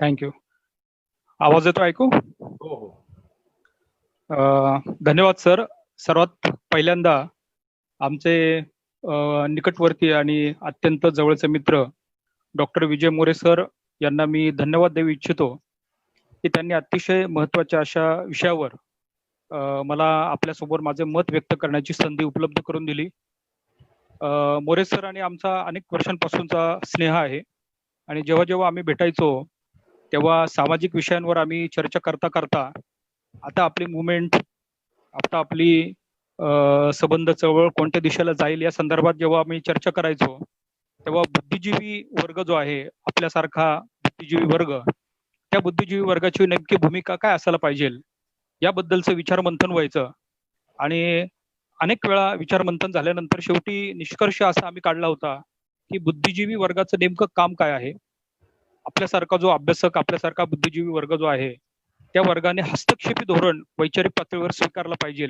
Thank you. आवाज येतो ऐकू? हो हो. धन्यवाद सर. सर्वात पहिल्यांदा आमचे निकटवर्ती आणि अत्यंत जवळचे मित्र डॉक्टर विजय मोरे सर यांना मी धन्यवाद देऊ इच्छितो की त्यांनी अतिशय महत्त्वाच्या अशा विषयावर मला आपल्यासमोर माझे मत व्यक्त करण्याची संधी उपलब्ध करून दिली. मोरे सर आणि आमचा अनेक वर्षांपासूनचा स्नेह आहे आणि जेव्हा जेव्हा आम्ही भेटायचो तेव्हा सामाजिक विषयांवर आम्ही चर्चा करता करता आता आपली मुवमेंट, आता आपली संबंध चळवळ कोणत्या दिशेला जाईल या संदर्भात जेव्हा आम्ही चर्चा करायचो तेव्हा बुद्धिजीवी वर्ग जो आहे आपल्यासारखा बुद्धिजीवी वर्ग, त्या बुद्धिजीवी वर्गाची नेमकी भूमिका काय असायला पाहिजे याबद्दलचं विचारमंथन व्हायचं. आणि अनेक वेळा विचारमंथन झाल्यानंतर शेवटी निष्कर्ष असा आम्ही काढला होता की बुद्धिजीवी वर्गाचं नेमकं काम काय आहे. आपल्यासारखा जो अभ्यासक, आपल्यासारखा बुद्धिजीवी वर्ग जो आहे त्या वर्गाने हस्तक्षेपी धोरण वैचारिक पातळीवर स्वीकारलं पाहिजे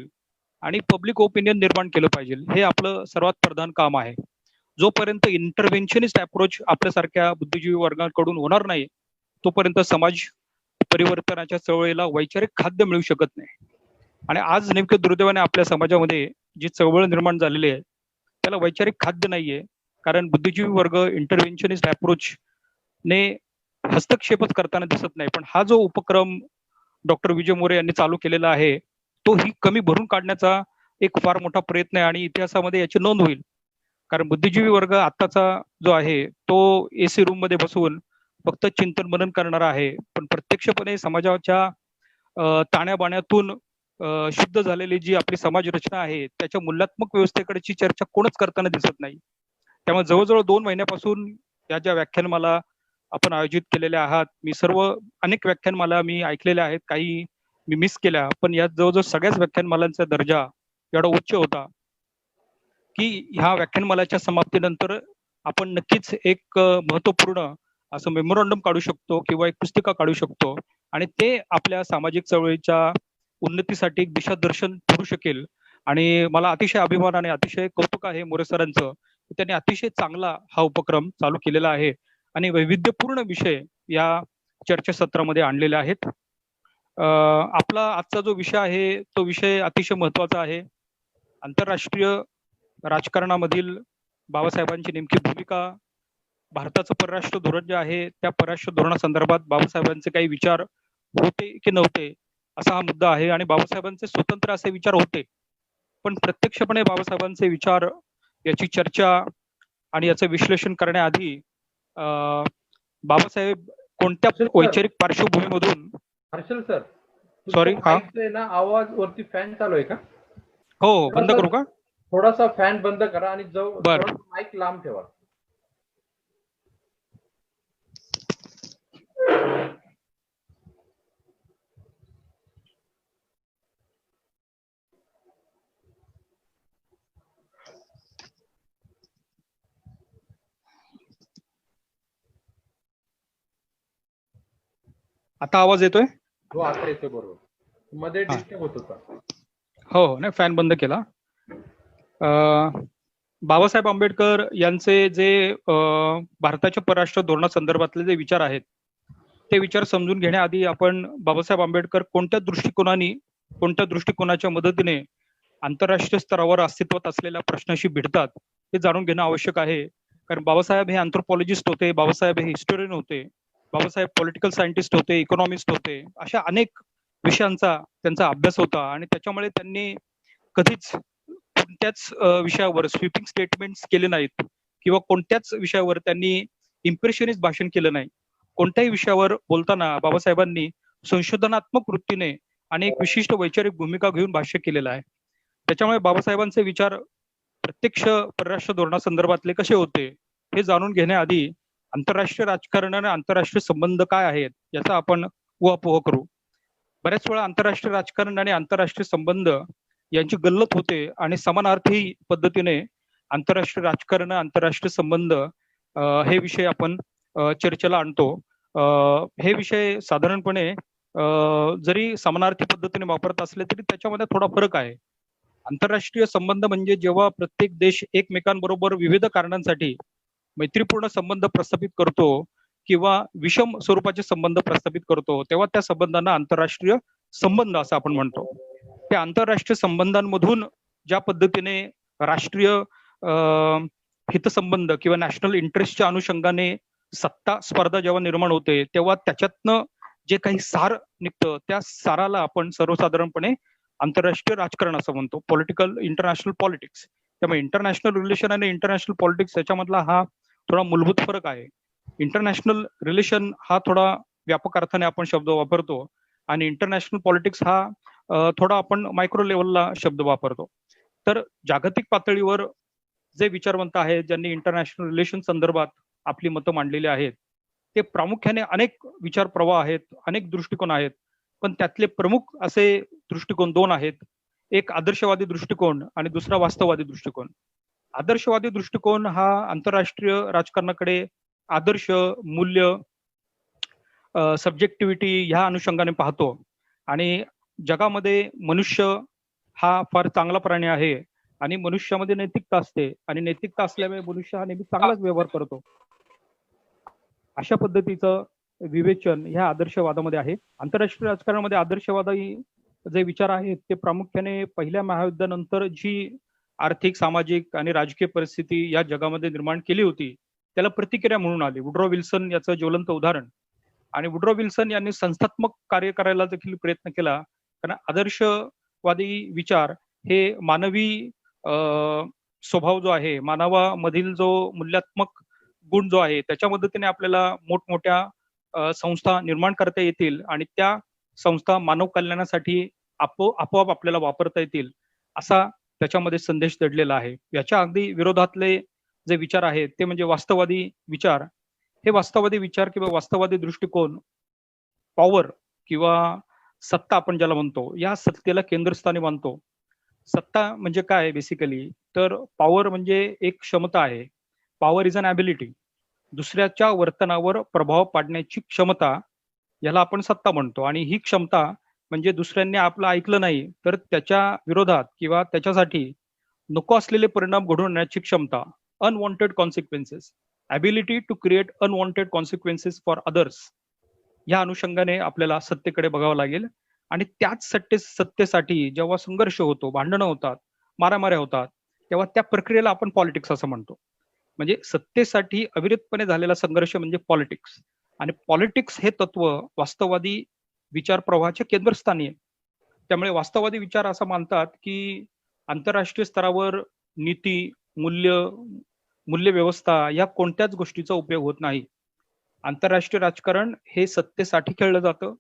आणि पब्लिक ओपिनियन निर्माण केलं पाहिजे. हे आपलं सर्वात प्रधान काम आहे. जोपर्यंत इंटरव्हेन्शनिस्ट अप्रोच आपल्यासारख्या बुद्धिजीवी वर्गाकडून होणार नाही तोपर्यंत समाज परिवर्तनाच्या चळवळीला वैचारिक खाद्य मिळू शकत नाही. आणि आज नेमके दुर्दैवाने आपल्या समाजामध्ये जी चळवळ निर्माण झालेली आहे त्याला वैचारिक खाद्य नाहीये, कारण बुद्धिजीवी वर्ग इंटरव्हेन्शनिस्ट अप्रोच ने हस्तक्षेपच करताना दिसत नाही. पण हा जो उपक्रम डॉक्टर विजय मोरे यांनी चालू केलेला आहे तो ही कमी भरून काढण्याचा एक फार मोठा प्रयत्न आहे आणि इतिहासामध्ये याची नोंद होईल. कारण बुद्धिजीवी वर्ग आत्ताचा जो आहे तो एसी रूम मध्ये बसून फक्त चिंतन मनन करणारा आहे, पण प्रत्यक्षपणे समाजाच्या ताण्याबाण्यातून शुद्ध झालेली जी आपली समाज रचना आहे त्याच्या मूल्यात्मक व्यवस्थेकडची चर्चा कोणच करताना दिसत नाही. त्यामुळे जवळजवळ 2 महिन्यापासून या ज्या व्याख्यानमाला आपण आयोजित केलेल्या आहात, मी अनेक व्याख्यानमाला मी ऐकलेल्या आहेत, काही मी मिस केल्या, पण यात जवळजवळ सगळ्याच व्याख्यानमालांचा दर्जा एवढा उच्च होता की ह्या व्याख्यानमालाच्या समाप्तीनंतर आपण नक्कीच एक महत्वपूर्ण असं मेमोरंडम काढू शकतो किंवा एक पुस्तिका काढू शकतो आणि ते आपल्या सामाजिक चळवळीच्या उन्नतीसाठी एक दिशादर्शन ठरू शकेल. आणि मला अतिशय अभिमान आणि अतिशय कौतुक आहे मोरे सरांचं, त्यांनी अतिशय चांगला हा उपक्रम चालू केलेला आहे आणि वैविध्यपूर्ण विषय या चर्चासत्रामध्ये आणलेले आहेत. आपला आजचा जो विषय आहे तो विषय अतिशय महत्वाचा आहे. आंतरराष्ट्रीय राजकारणामधील बाबासाहेबांची नेमकी भूमिका, भारताचं परराष्ट्र धोरण जे आहे त्या परराष्ट्र धोरणासंदर्भात बाबासाहेबांचे काही विचार होते की नव्हते असा हा मुद्दा आहे. आणि बाबासाहेबांचे स्वतंत्र असे विचार होते, पण प्रत्यक्षपणे बाबासाहेबांचे विचार, याची चर्चा आणि याचं विश्लेषण करण्याआधी बाबासाहेब कोणत्या वैचारिक पार्श्वभूमीमधून. हर्षल सर, सॉरी, हा ना आवाज वरती फॅन चालू आहे का? हो, बंद करू का? थोडासा फॅन बंद करा आणि माईक लांब ठेवा. आता आवाज येतोय? हो, आता येतोय बरोबर. मध्ये डिस्टर्ब होत होता. हो, नाही, फॅन बंद केला. बाबासाहेब आंबेडकर यांचे जे भारताच्या परराष्ट्र धोरणासंदर्भातले जे विचार आहेत ते विचार समजून घेण्याआधी आपण बाबासाहेब आंबेडकर कोणत्या दृष्टिकोनाच्या मदतीने आंतरराष्ट्रीय स्तरावर अस्तित्वात असलेल्या प्रश्नाशी भिडतात हे जाणून घेणं आवश्यक आहे. कारण बाबासाहेब हे अँथ्रोपॉलॉजिस्ट होते, बाबासाहेब हे हिस्टोरियन होते, बाबासाहेब पॉलिटिकल सायंटिस्ट होते, इकॉनॉमिस्ट होते. अशा अनेक विषयांचा त्यांचा अभ्यास होता आणि त्याच्यामुळे त्यांनी कधीच कोणत्याच विषयावर स्वीपिंग स्टेटमेंट्स केले नाहीत किंवा कोणत्याच विषयावर त्यांनी इम्प्रेशनिस्ट भाषण केलं नाही. कोणत्याही विषयावर बोलताना बाबासाहेबांनी संशोधनात्मक वृत्तीने आणि एक विशिष्ट वैचारिक भूमिका घेऊन भाष्य केलेलं आहे. त्याच्यामुळे बाबासाहेबांचे विचार प्रत्यक्ष परराष्ट्र धोरणासंदर्भातले कसे होते हे जाणून घेण्याआधी आंतरराष्ट्रीय राजकारण आणि आंतरराष्ट्रीय संबंध काय आहेत याचा आपण उहापोह करू. बऱ्याच वेळा आंतरराष्ट्रीय राजकारण आणि आंतरराष्ट्रीय संबंध यांची गल्लत होते आणि समानार्थी पद्धतीने आंतरराष्ट्रीय राजकारण, आंतरराष्ट्रीय संबंध हे विषय आपण चर्चेला आणतो. हे विषय साधारणपणे जरी समानार्थी पद्धतीने वापरत असले तरी त्याच्यामध्ये थोडा फरक आहे. आंतरराष्ट्रीय संबंध म्हणजे जेव्हा प्रत्येक देश एकमेकांबरोबर विविध कारणांसाठी मैत्रीपूर्ण संबंध प्रस्थापित करतो किंवा विषम स्वरूपाचे संबंध प्रस्थापित करतो, तेव्हा त्या संबंधांना आंतरराष्ट्रीय संबंध असं आपण म्हणतो. त्या आंतरराष्ट्रीय संबंधांमधून ज्या पद्धतीने राष्ट्रीय हितसंबंध किंवा नॅशनल इंटरेस्टच्या अनुषंगाने सत्ता स्पर्धा जेव्हा निर्माण होते, तेव्हा त्याच्यातनं जे काही सार निघतं, त्या साराला आपण सर्वसाधारणपणे आंतरराष्ट्रीय राजकारण असं म्हणतो, पॉलिटिकल इंटरनॅशनल पॉलिटिक्स. त्यामुळे इंटरनॅशनल रिलेशन आणि इंटरनॅशनल पॉलिटिक्स याच्यामधला हा थोडा मूलभूत फरक आहे. इंटरनॅशनल रिलेशन हा थोडा व्यापक अर्थाने आपण शब्द वापरतो आणि इंटरनॅशनल पॉलिटिक्स हा थोडा आपण मायक्रो लेवलला शब्द वापरतो. तर जागतिक पातळीवर जे विचारवंत आहेत, ज्यांनी इंटरनॅशनल रिलेशन संदर्भात आपली मतं मांडलेली आहेत, ते प्रामुख्याने अनेक विचार प्रवाह आहेत, अनेक दृष्टिकोन आहेत, पण त्यातले प्रमुख असे दृष्टिकोन दोन आहेत. एक आदर्शवादी दृष्टिकोन आणि दुसरा वास्तववादी दृष्टिकोन. आदर्शवादी दृष्टिकोन हा आंतरराष्ट्रीय राजकारणाकडे आदर्श, मूल्य, सब्जेक्टिव्हिटी ह्या अनुषंगाने पाहतो आणि जगामध्ये मनुष्य हा फार चांगला प्राणी आहे आणि मनुष्यामध्ये नैतिकता असते आणि नैतिकता असल्यामुळे मनुष्य हा नेहमी चांगलाच व्यवहार करतो. अशा पद्धतीचं विवेचन ह्या आदर्शवादामध्ये आहे. आंतरराष्ट्रीय राजकारणामध्ये आदर्शवादी जे विचार आहेत ते प्रामुख्याने पहिल्या महायुद्धानंतर जी आर्थिक, सामाजिक आणि राजकीय परिस्थिती या जगामध्ये निर्माण केली होती, त्याला प्रतिक्रिया म्हणून आली. वुड्रो विल्सन याचं ज्वलंत उदाहरण. आणि वुड्रो विल्सन यांनी संस्थात्मक कार्य करायला देखील प्रयत्न केला, कारण आदर्शवादी विचार हे मानवी स्वभाव जो आहे, मानवामधील जो मूल्यात्मक गुण जो आहे, त्याच्या मदतीने आपल्याला मोठमोठ्या संस्था निर्माण करता येतील आणि त्या संस्था मानव कल्याणासाठी आपोआप आपल्याला वापरता येतील, असा त्याच्यामध्ये संदेश दडलेला आहे. याच्या अगदी विरोधातले जे विचार आहेत ते म्हणजे वास्तववादी विचार. हे वास्तववादी विचार किंवा वास्तववादी दृष्टिकोन पॉवर किंवा सत्ता आपण ज्याला म्हणतो, या सत्तेला केंद्रस्थानी मानतो. सत्ता म्हणजे काय बेसिकली, तर पॉवर म्हणजे एक क्षमता आहे. Power is an ability. दुसऱ्याच्या वर्तनावर प्रभाव पाडण्याची क्षमता, याला आपण सत्ता म्हणतो. आणि ही क्षमता म्हणजे दुसऱ्यांनी आपलं ऐकलं नाही तर त्याच्या विरोधात किंवा त्याच्यासाठी नको असलेले परिणाम घडवून आणण्याची क्षमता, unwanted consequences, ability to create unwanted consequences for others, या अनुषंगाने आपल्याला सत्तेकडे बघावं लागेल. आणि त्याच सत्तेसाठी जेव्हा संघर्ष होतो, भांडणं होतात, मारामाऱ्या होतात, तेव्हा त्या प्रक्रियेला आपण पॉलिटिक्स असं म्हणतो. म्हणजे सत्तेसाठी अविरतपणे झालेला संघर्ष म्हणजे पॉलिटिक्स. आणि पॉलिटिक्स हे तत्व वास्तववादी विचार प्रवाहाच्या केंद्रस्थानी आहे. त्यामुळे वास्तववादी विचार असं मानतात की आंतरराष्ट्रीय स्तरावर नीती, मूल्य व्यवस्था या कोणत्याच गोष्टीचा उपयोग होत नाही. आंतरराष्ट्रीय राजकारण हे सत्तेसाठी खेळलं जातं.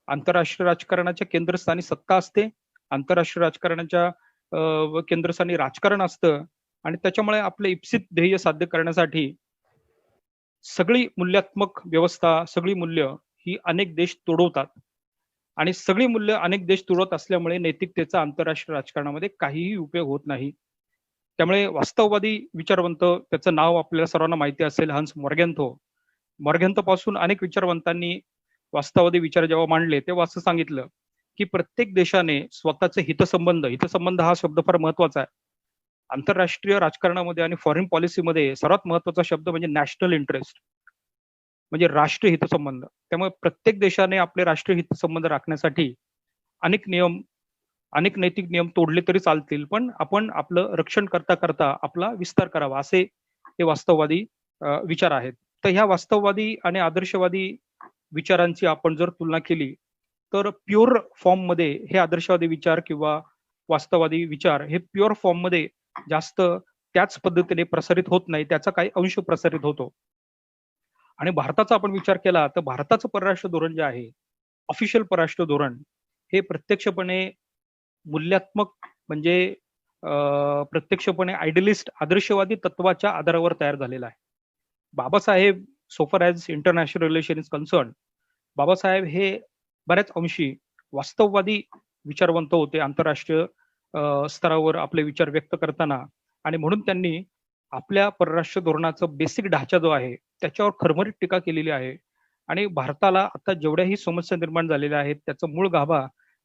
आंतरराष्ट्रीय राजकारणाच्या केंद्रस्थानी सत्ता असते. आंतरराष्ट्रीय राजकारणाच्या केंद्रस्थानी राजकारण असतं आणि त्याच्यामुळे आपले इप्सित ध्येय साध्य करण्यासाठी सगळी मूल्यात्मक व्यवस्था, सगळी मूल्य ही अनेक देश तोडवतात आणि सगळी मूल्य अनेक देश तोडत असल्यामुळे नैतिकतेचा आंतरराष्ट्रीय राजकारणामध्ये काहीही उपयोग होत नाही. त्यामुळे वास्तववादी विचारवंत, त्याचं नाव आपल्याला सर्वांना माहिती असेल, हन्स मॉर्गेन्थो. मॉर्गेन्थो पासून अनेक विचारवंतांनी वास्तववादी विचार जेव्हा मांडले तेव्हा असं सांगितलं की प्रत्येक देशाने स्वतःचे हितसंबंध हा शब्द फार महत्वाचा आहे. आंतरराष्ट्रीय राजकारणामध्ये आणि फॉरेन पॉलिसीमध्ये सर्वात महत्वाचा शब्द म्हणजे नॅशनल इंटरेस्ट, म्हणजे राष्ट्रीय हितसंबंध. त्यामुळे प्रत्येक देशाने आपले राष्ट्रीय हितसंबंध राखण्यासाठी अनेक नैतिक नियम तोडले तरी चालतील, पण आपण आपलं रक्षण करता करता आपला विस्तार करावा, असे हे वास्तववादी विचार आहेत. तर ह्या वास्तववादी आणि आदर्शवादी विचारांची आपण जर तुलना केली तर प्युअर फॉर्म मध्ये हे आदर्शवादी विचार किंवा वास्तववादी विचार हे प्युअर फॉर्म मध्ये जास्त त्याच पद्धतीने प्रसारित होत नाही, त्याचा काही अंश प्रसारित होतो. आणि भारताचा आपण विचार केला तर भारताचं परराष्ट्र धोरण जे आहे, ऑफिशियल परराष्ट्र धोरण, हे प्रत्यक्षपणे मूल्यात्मक म्हणजे प्रत्यक्षपणे आयडियलिस्ट, आदर्शवादी तत्वाच्या आधारावर तयार झालेला आहे. बाबासाहेब, सो फार as international relation is concern, Babasaheb हे बऱ्याच अंशी वास्तववादी विचारवंत होते आंतरराष्ट्रीय स्तरावर आपले विचार व्यक्त करताना. आणि म्हणून त्यांनी आपल्या परराष्ट्र धोरणाचा बेसिक ढाचा जो आहे त्याच्यावर खरमरीत टीका केलेली आहे. आणि भारताला आता जेवढ्याही समस्या निर्माण झालेल्या आहेत त्याचा मूळ गाभा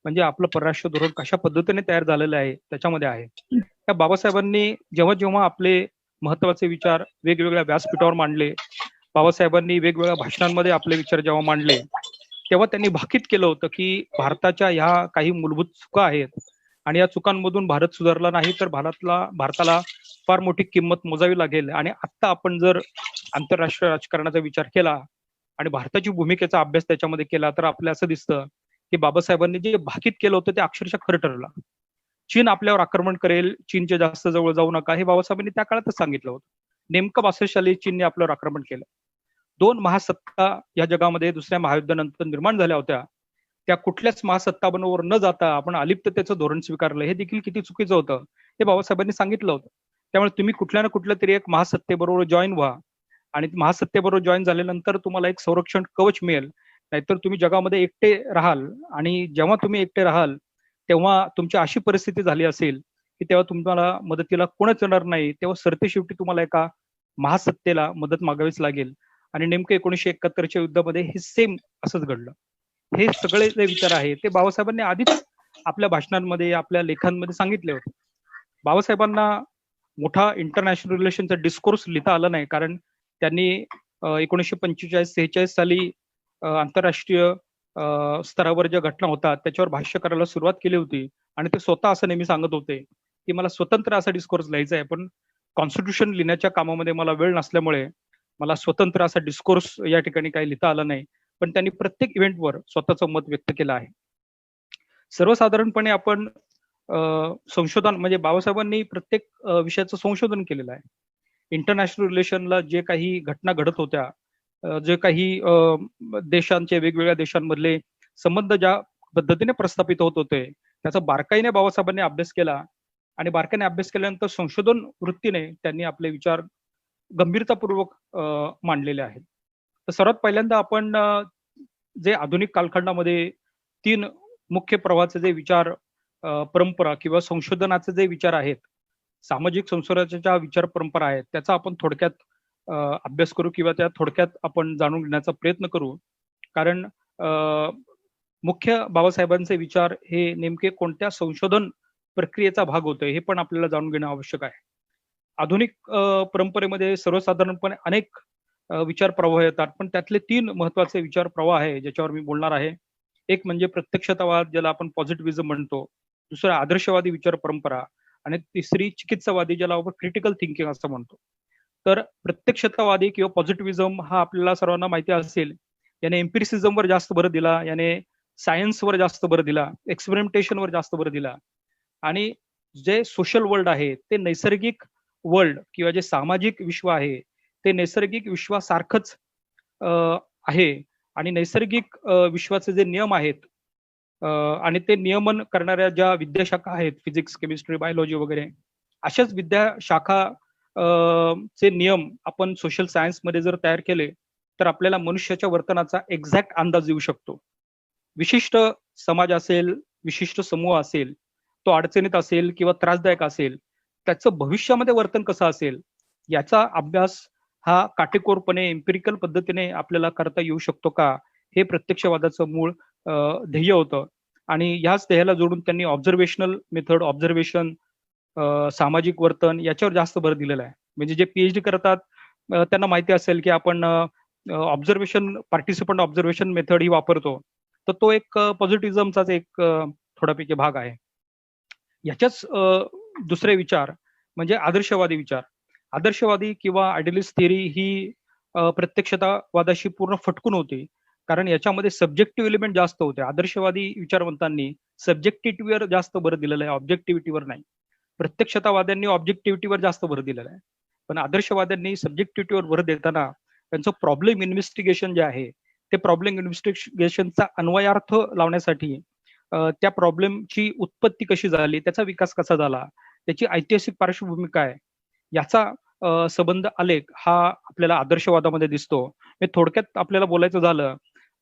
म्हणजे आपलं परराष्ट्र धोरण कशा पद्धतीने तयार झालेलं आहे त्याच्यामध्ये आहे. त्या बाबासाहेबांनी जेव्हा जेव्हा आपले महत्वाचे विचार वेगवेगळ्या व्यासपीठावर मांडले बाबासाहेबांनी वेगवेगळ्या भाषणांमध्ये आपले विचार जेव्हा मांडले तेव्हा त्यांनी भाकीत केलं होतं की भारताच्या ह्या काही मूलभूत चुका आहेत आणि या चुकांमधून भारत सुधारला नाही तर भारताला फार मोठी किंमत मोजावी लागेल. आणि आता आपण जर आंतरराष्ट्रीय राजकारणाचा विचार केला आणि भारताची भूमिकेचा अभ्यास त्याच्यामध्ये केला तर आपल्याला असं दिसतं की बाबासाहेबांनी जे भाकीत केलं होतं ते अक्षरशः खरं ठरलं. चीन आपल्यावर आक्रमण करेल, चीनच्या जास्त जवळ जाऊ नका, हे बाबासाहेबांनी त्या काळातच सांगितलं होतं. नेमकं 62 साली चीनने आपल्यावर आक्रमण केलं. 2 महासत्ता या जगामध्ये दुसऱ्या महायुद्धानंतर निर्माण झाल्या होत्या. त्या कुठल्याच महासत्ताबरोबर न जाता आपण अलिप्ततेचं धोरण स्वीकारलं, हे देखील किती चुकीचं होतं हे बाबासाहेबांनी सांगितलं होतं. त्यामुळे तुम्ही कुठल्या ना कुठल्या तरी एक महासत्तेबरोबर जॉईन व्हा आणि महासत्तेबरोबर जॉईन झाल्यानंतर तुम्हाला एक संरक्षण कवच मिळेल. नाहीतर तुम्ही जगामध्ये एकटे राहाल आणि जेव्हा तुम्ही एकटे राहाल तेव्हा तुमची अशी परिस्थिती झाली असेल की तेव्हा तुम्हाला मदतीला कोणच येणार नाही. तेव्हा सरतेशेवटी तुम्हाला एका महासत्तेला मदत मागावीच लागेल. आणि नेमकं 1971च्या युद्धामध्ये हे सेम असंच घडलं. हे सगळे जे विचार आहे ते बाबासाहेबांनी आधीच आपल्या भाषणांमध्ये आपल्या लेखांमध्ये सांगितले होते. बाबासाहेबांना मोठा इंटरनॅशनल रिलेशनचा डिस्कोर्स लिहिता आला नाही कारण त्यांनी 1945-46 साली आंतरराष्ट्रीय स्तरावर ज्या घटना होतात त्याच्यावर भाष्य करायला सुरुवात केली होती आणि ते स्वतः असं नेहमी सांगत होते की मला स्वतंत्र असा डिस्कोर्स लिहायचा आहे, पण कॉन्स्टिट्यूशन लिहिण्याच्या कामामध्ये मला वेळ नसल्यामुळे मला स्वतंत्र असा डिस्कोर्स या ठिकाणी काही लिहिता आला नाही. पण त्यांनी प्रत्येक इव्हेंटवर स्वतःचं मत व्यक्त केलं आहे. सर्वसाधारणपणे आपण संशोधन म्हणजे बाबासाहेबांनी प्रत्येक विषयाचं संशोधन केलेलं आहे. इंटरनॅशनल रिलेशनला जे काही घटना घडत होत्या, जे काही देशांचे वेगवेगळ्या देशांमधले संबंध ज्या पद्धतीने प्रस्थापित होत होते त्याचा बारकाईने बाबासाहेबांनी अभ्यास केला आणि बारकाईने अभ्यास केल्यानंतर संशोधन वृत्तीने त्यांनी आपले विचार गंभीरतापूर्वक मांडलेले आहेत. तर सर्वात पहिल्यांदा आपण जे आधुनिक कालखंडामध्ये 3 मुख्य प्रवाहाचे जे विचार परंपरा किंवा संशोधनाचे जे विचार आहेत, सामाजिक संशोधनाच्या विचार परंपरा आहेत त्याचा आपण थोडक्यात अभ्यास करू किंवा त्या थोडक्यात आपण जाणून घेण्याचा प्रयत्न करू. कारण मुख्य बाबासाहेबांचे विचार हे नेमके कोणत्या संशोधन प्रक्रियेचा भाग होते हे पण आपल्याला जाणून घेणं आवश्यक आहे. आधुनिक परंपरेमध्ये सर्वसाधारणपणे अनेक विचार प्रवाह येतात, पण त्यातले 3 महत्वाचे विचार प्रवाह आहे ज्याच्यावर मी बोलणार आहे. एक म्हणजे प्रत्यक्षतावाद, ज्याला आपण पॉझिटिव्हिजम म्हणतो. दुसरा आदर्शवादी विचार परंपरा आणि तिसरी चिकित्सावादी, ज्याला आपण क्रिटिकल थिंकिंग असं म्हणतो. तर प्रत्यक्षतावादी किंवा पॉझिटिव्हिजम हा आपल्याला सर्वांना माहिती असेल, याने एम्पिरिसिझमवर जास्त भर दिला, याने सायन्सवर जास्त भर दिला, एक्सपेरिमेंटेशनवर जास्त भर दिला. आणि जे सोशल वर्ल्ड आहे ते नैसर्गिक वर्ल्ड किंवा जे सामाजिक विश्व आहे ते नैसर्गिक विश्वासारखंच आहे आणि नैसर्गिक विश्वाचे जे नियम आहेत आणि ते नियमन करणाऱ्या ज्या विद्याशाखा आहेत, फिजिक्स, केमिस्ट्री, बायोलॉजी वगैरे, अशाच विद्याशाखा चे नियम आपण सोशल सायन्स मध्ये जर तयार केले तर आपल्याला मनुष्याच्या वर्तनाचा एक्झॅक्ट अंदाज येऊ शकतो. विशिष्ट समाज असेल, विशिष्ट समूह असेल, तो अडचणीत असेल किंवा त्रासदायक असेल, त्याचं भविष्यामध्ये वर्तन कसं असेल याचा अभ्यास हा काटेकोरपणे एम्पिरिकल पद्धतीने आपल्याला करता येऊ शकतो का, हे प्रत्यक्षवादाचं मूळ ध्येय होतं. आणि ह्याच ध्येयाला जोडून त्यांनी ऑब्झर्वेशनल मेथड, ऑब्झर्वेशन, सामाजिक वर्तन याच्यावर जास्त भर दिलेला आहे. म्हणजे जे PhD करतात त्यांना माहिती असेल की आपण ऑब्झर्वेशन, पार्टिसिपंट ऑब्झर्वेशन मेथड ही वापरतो, तर तो एक पॉझिटिव्हिजमचाच एक थोडापैकी भाग आहे. याच्याच दुसरे विचार म्हणजे आदर्शवादी विचार. आदर्शवादी किंवा आयडियलिस्ट थिअरी ही प्रत्यक्षतावादाशी पूर्ण फटकून होती, कारण याच्यामध्ये सब्जेक्टिव्ह एलिमेंट जास्त होते. आदर्शवादी विचारवंतांनी सब्जेक्टिव्हिटीवर जास्त भर दिलेला आहे, ऑब्जेक्टिव्हिटीवर नाही. प्रत्यक्षतावाद्यांनी ऑब्जेक्टिव्हिटीवर जास्त भर दिलेला आहे, पण आदर्शवाद्यांनी सब्जेक्टिव्हिटीवर भर देताना त्यांचं प्रॉब्लेम इन्व्हेस्टिगेशन जे आहे ते प्रॉब्लेम इन्व्हेस्टिगेशनचा अन्वयार्थ लावण्यासाठी त्या प्रॉब्लेमची उत्पत्ती कशी झाली, त्याचा विकास कसा झाला, त्याची ऐतिहासिक पार्श्वभूमी काय, याचा संबंध आलेख हा आपल्याला आदर्शवादामध्ये दिसतो. हे थोडक्यात आपल्याला बोलायचं झालं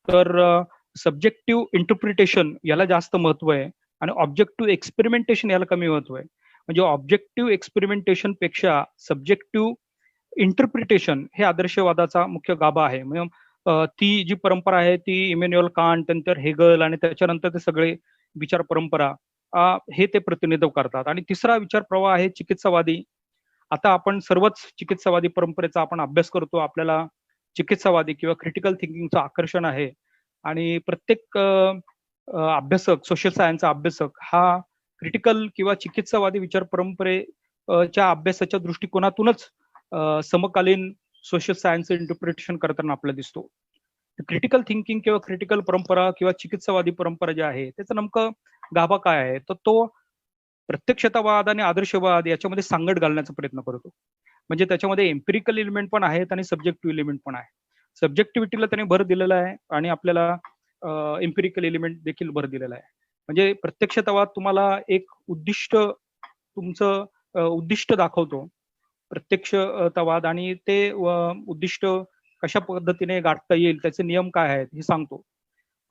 तर सब्जेक्टिव्ह इंटरप्रिटेशन याला जास्त महत्व आहे आणि ऑब्जेक्टिव्ह एक्सपेरिमेंटेशन याला कमी महत्व आहे. म्हणजे ऑब्जेक्टिव्ह एक्सपेरिमेंटेशन पेक्षा सब्जेक्टिव्ह इंटरप्रिटेशन हे आदर्शवादाचा मुख्य गाभा आहे. म्हणजे ती जी परंपरा आहे ती इमॅन्युअल कांट, नंतर हेगल आणि त्याच्यानंतर ते सगळे विचार परंपरा हे ते प्रतिनिधित्व करतात. आणि तिसरा विचार प्रवाह आहे चिकित्सावादी. आता आपण सर्वच चिकित्सावादी परंपरेचा आपण अभ्यास करतो. आपल्याला चिकित्सावादी किंवा क्रिटिकल थिंकिंगचं आकर्षण आहे. आणि प्रत्येक अभ्यासक, सोशल सायन्सचा अभ्यासक हा क्रिटिकल किंवा चिकित्सावादी विचार परंपरेच्या अभ्यासाच्या दृष्टिकोनातूनच समकालीन सोशल सायन्स इंटरप्रिटेशन करताना आपल्याला दिसतो. क्रिटिकल थिंकिंग किंवा क्रिटिकल परंपरा किंवा चिकित्सावादी परंपरा जी आहे त्याचं नेमकं गाभा काय आहे, तर तो प्रत्यक्षतावाद आणि आदर्शवाद याच्यामध्ये सांगड घालण्याचा प्रयत्न करतो. म्हणजे त्याच्यामध्ये एम्पिरिकल एलिमेंट पण आहेत आणि सब्जेक्टिव्ह एलिमेंट पण आहे. सब्जेक्टिव्हिटीला त्याने भर दिलेला आहे आणि आपल्याला एम्पिरिकल एलिमेंट देखील भर दिलेला आहे. म्हणजे प्रत्यक्षतावाद तुम्हाला एक तुमचं उद्दिष्ट दाखवतो, प्रत्यक्षतावाद, आणि ते उद्दिष्ट कशा पद्धतीने गाठता येईल, त्याचे नियम काय आहेत हे सांगतो.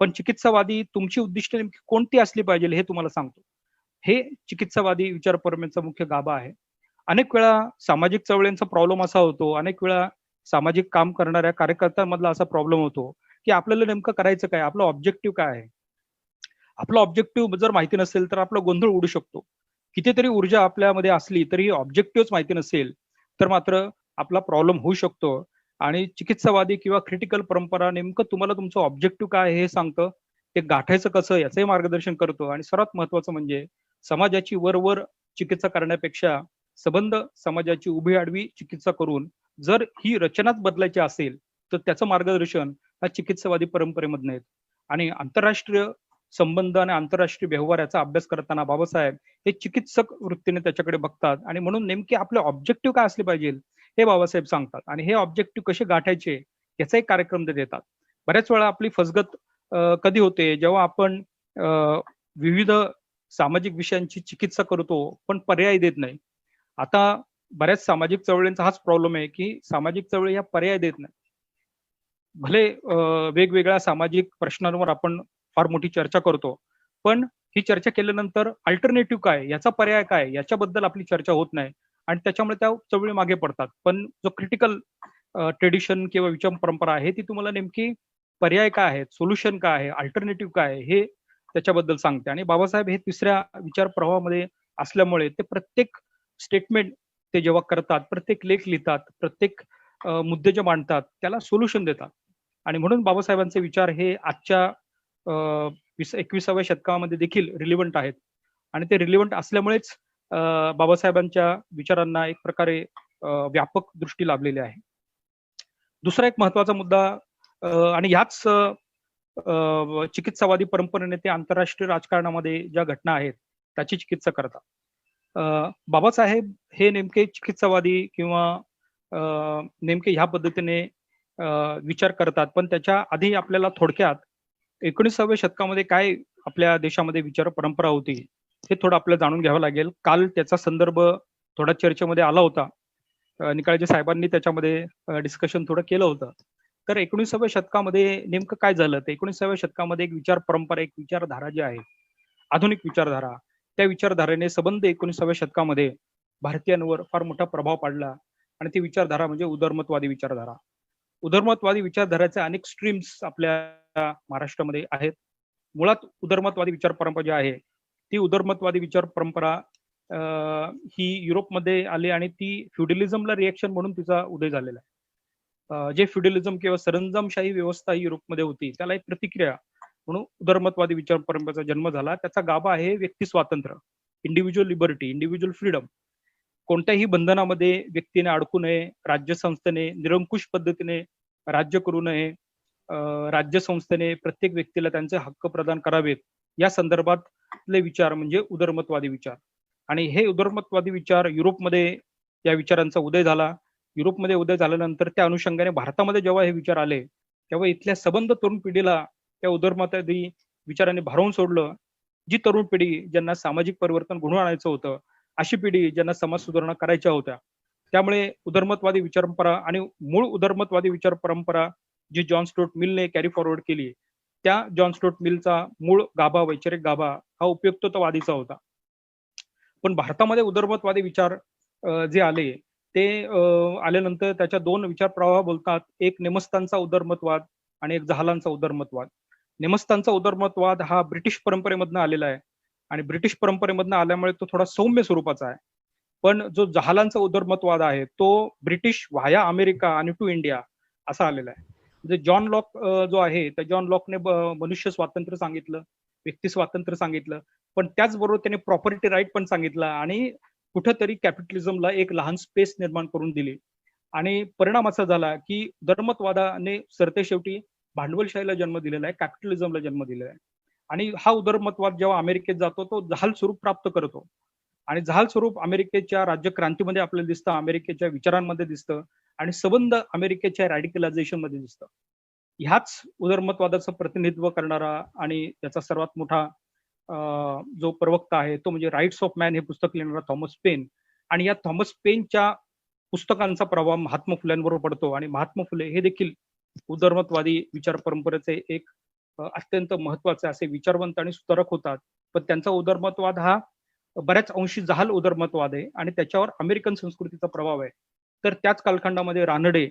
पण चिकित्सावादी तुमची उद्दिष्ट नेमकी कोणती असली पाहिजे हे तुम्हाला सांगतो. हे चिकित्सावादी विचार परंपरेचा मुख्य गाभा आहे. अनेक वेळा सामाजिक चळवळींचा प्रॉब्लेम असा होतो, अनेक वेळा सामाजिक काम करणाऱ्या कार्यकर्त्यांमधला असा प्रॉब्लेम होतो की आपल्याला नेमकं करायचं काय, आपलं ऑब्जेक्टिव्ह काय आहे. आपलं ऑब्जेक्टिव्ह जर माहिती नसेल तर आपला गोंधळ उडू शकतो. कितीतरी ऊर्जा आपल्यामध्ये असली तरी ऑब्जेक्टिव्हच माहिती नसेल तर मात्र आपला प्रॉब्लेम होऊ शकतो. आणि चिकित्सावादी किंवा क्रिटिकल परंपरा नेमकं तुम्हाला तुमचं ऑब्जेक्टिव्ह काय हे सांगतं, ते गाठायचं कसं याचंही मार्गदर्शन करतो. आणि सर्वात महत्वाचं म्हणजे समाजाची वरवर चिकित्सा करण्यापेक्षा सबंध समाजाची उभी आडवी चिकित्सा करून जर ही रचनाच बदलायची असेल तर त्याचं मार्गदर्शन हा चिकित्सावादी परंपरेमधनं येतं. आणि आंतरराष्ट्रीय संबंध आणि आंतरराष्ट्रीय व्यवहार याचा अभ्यास करताना बाबासाहेब हे चिकित्सक वृत्तीने त्याच्याकडे बघतात आणि म्हणून नेमके आपले ऑब्जेक्टिव्ह काय असले पाहिजे हे बाबासाहेब सांगतात. आणि हे ऑब्जेक्टिव्ह कसे गाठायचे याचा एक कार्यक्रम ते देतात. बऱ्याच वेळा आपली फसगत कधी होते, जेव्हा आपण विविध सामाजिक विषयांची चिकित्सा करतो पण पर्याय देत नाही. आता बऱ्याच सामाजिक चळवळींचा हाच प्रॉब्लेम आहे की सामाजिक चळवळी ह्या पर्याय देत नाही. भले वेगवेगळ्या सामाजिक प्रश्नांवर आपण फार मोठी चर्चा करतो, पण ही चर्चा केल्यानंतर अल्टरनेटिव्ह काय, याचा पर्याय काय, याच्याबद्दल आपली चर्चा होत नाही आणि त्याच्यामुळे त्या चळवळी मागे पडतात. पण जो क्रिटिकल ट्रेडिशन किंवा विचार परंपरा आहे ती तुम्हाला नेमकी पर्याय काय आहेत, सोल्युशन काय आहे, अल्टरनेटिव्ह काय आहे हे त्याच्याबद्दल सांगते. आणि बाबासाहेब हे तिसऱ्या विचार प्रवाहामध्ये असल्यामुळे ते प्रत्येक स्टेटमेंट ते जेव्हा करतात, प्रत्येक लेख लिहितात, प्रत्येक मुद्दे जे मांडतात त्याला सोल्युशन देतात. आणि म्हणून बाबासाहेबांचे विचार हे आजच्या 21व्या शतकामध्ये देखील रिलिव्हंट आहेत. आणि ते रिलिव्हंट असल्यामुळेच बाबासाहेबांच्या विचारांना एक प्रकारे व्यापक दृष्टी लाभलेली आहे. दुसरा एक महत्वाचा मुद्दा आणि ह्याच चिकित्सावादी परंपरेने ते आंतरराष्ट्रीय राजकारणामध्ये ज्या घटना आहेत त्याची चिकित्सा करतात. बाबासाहेब हे नेमके चिकित्सावादी किंवा नेमके ह्या पद्धतीने विचार करतात. पण त्याच्या आधी आपल्याला थोडक्यात 19व्या शतकामध्ये काय आपल्या देशामध्ये विचार परंपरा होती हे थोडं आपल्याला जाणून घ्यावं लागेल. काल त्याचा संदर्भ थोडा चर्चेमध्ये आला होता. निकाळजे साहेबांनी त्याच्यामध्ये डिस्कशन थोडं केलं होतं. तर 19व्या शतकामध्ये नेमकं काय झालं, तर 19व्या शतकामध्ये एक विचार परंपरा, एक विचारधारा जी आहे, आधुनिक विचारधारा, त्या विचारधारेने संबंध 19व्या शतकामध्ये भारतीयांवर फार मोठा प्रभाव पाडला. आणि ती विचारधारा म्हणजे उदारमतवादी विचारधारा. उदारमतवादी विचारधाराचे अनेक स्ट्रीम्स आपल्या महाराष्ट्रामध्ये आहेत. मुळात उदारमतवादी विचार परंपरा जी आहे ती उदारमतवादी विचार परंपरा ही युरोपमध्ये आली आणि ती फ्युडलिझमला रिएक्शन म्हणून तिचा उदय झालेला आहे. जे फ्युडलिझम किंवा सरंजामशाही व्यवस्था ही युरोपमध्ये होती त्याला एक प्रतिक्रिया म्हणून उदारमतवादी विचार परंपरेचा जन्म झाला. त्याचा गाभा आहे व्यक्ती स्वातंत्र्य, इंडिव्हिज्युअल लिबर्टी, इंडिव्हिज्युअल फ्रीडम. कोणत्याही बंधनामध्ये व्यक्तीने अडकू नये, राज्यसंस्थेने निरंकुश पद्धतीने राज्य करू नये, राज्यसंस्थेने प्रत्येक व्यक्तीला त्यांचे हक्क प्रदान करावेत, या संदर्भातले विचार म्हणजे उदारमतवादी विचार. आणि हे उदारमतवादी विचार युरोपमध्ये या विचारांचा उदय झाला. युरोपमध्ये उदय झाल्यानंतर त्या अनुषंगाने भारतामध्ये जेव्हा हे विचार आले तेव्हा इथल्या सबंध तरुण पिढीला त्या उदारमतवादी विचाराने भारावून सोडलं. जी तरुण पिढी ज्यांना सामाजिक परिवर्तन घडवून आणायचं होतं, अशी पिढी ज्यांना समाज सुधारणा करायच्या होत्या, त्यामुळे उदारमतवादी विचार परंपरा आणि मूळ उदारमतवादी विचार परंपरा जी जॉन स्टुअर्ट मिलने कॅरी फॉरवर्ड केली, त्या जॉन स्टुअर्ट मिलचा मूळ गाभा, वैचारिक गाभा हा उपयुक्ततावादीचा होता. पण भारतामध्ये उदारमतवादी विचार जे आले ते आल्यानंतर त्याच्या दोन विचार प्रवाह बोलतात. एक नेमस्तांचा उदारमतवाद आणि एक जहालांचा उदारमतवाद. नेमस्तांचा उदारमतवाद हा ब्रिटिश परंपरेमधनं आलेला आहे आणि ब्रिटिश परंपरेमधनं आल्यामुळे तो थोडा सौम्य स्वरूपाचा आहे. पण जो जहालांचा उदारमतवाद आहे तो ब्रिटिश व्हाया अमेरिका आणि टू इंडिया असा आलेला आहे. म्हणजे जॉन लॉक जो आहे त्या जॉन लॉकने मनुष्य स्वातंत्र्य सांगितलं, व्यक्ती स्वातंत्र्य सांगितलं, पण त्याचबरोबर त्याने प्रॉपर्टी राईट पण सांगितलं आणि कुठंतरी कॅपिटलिझमला एक लहान स्पेस निर्माण करून दिली. आणि परिणाम असा झाला की उदारमतवादाने सरते शेवटी भांडवलशाहीला जन्म दिलेला आहे, कॅपिटलिझमला जन्म दिलेला आहे. आणि हा उदारमतवाद जेव्हा अमेरिकेत जातो तो जहाल स्वरूप प्राप्त करतो. आणि जहाल स्वरूप अमेरिकेच्या राज्यक्रांतीमध्ये आपल्याला दिसतं, अमेरिकेच्या विचारांमध्ये दिसतं आणि संबंध अमेरिकेच्या रॅडिकलायझेशन मध्ये दिसतं. ह्याच उदारमतवादाचं प्रतिनिधित्व करणारा आणि त्याचा सर्वात मोठा जो प्रवक्ता आहे तो म्हणजे राईट्स ऑफ मॅन हे पुस्तक लिहिणारा थॉमस पेन. आणि या थॉमस पेनच्या पुस्तकांचा प्रभाव महात्मा फुल्यांवर पडतो आणि महात्मा फुले हे देखील उदारमतवादी विचार परंपरेचे एक अत्यंत महत्वाचे असे विचारवंत आणि सुधारक होतात. पण त्यांचा उदारमतवाद हा बऱ्याच अंशी जहाल उदारमतवाद आहे आणि त्याच्यावर अमेरिकन संस्कृतीचा प्रभाव आहे. तर त्याच कालखंडामध्ये रानडे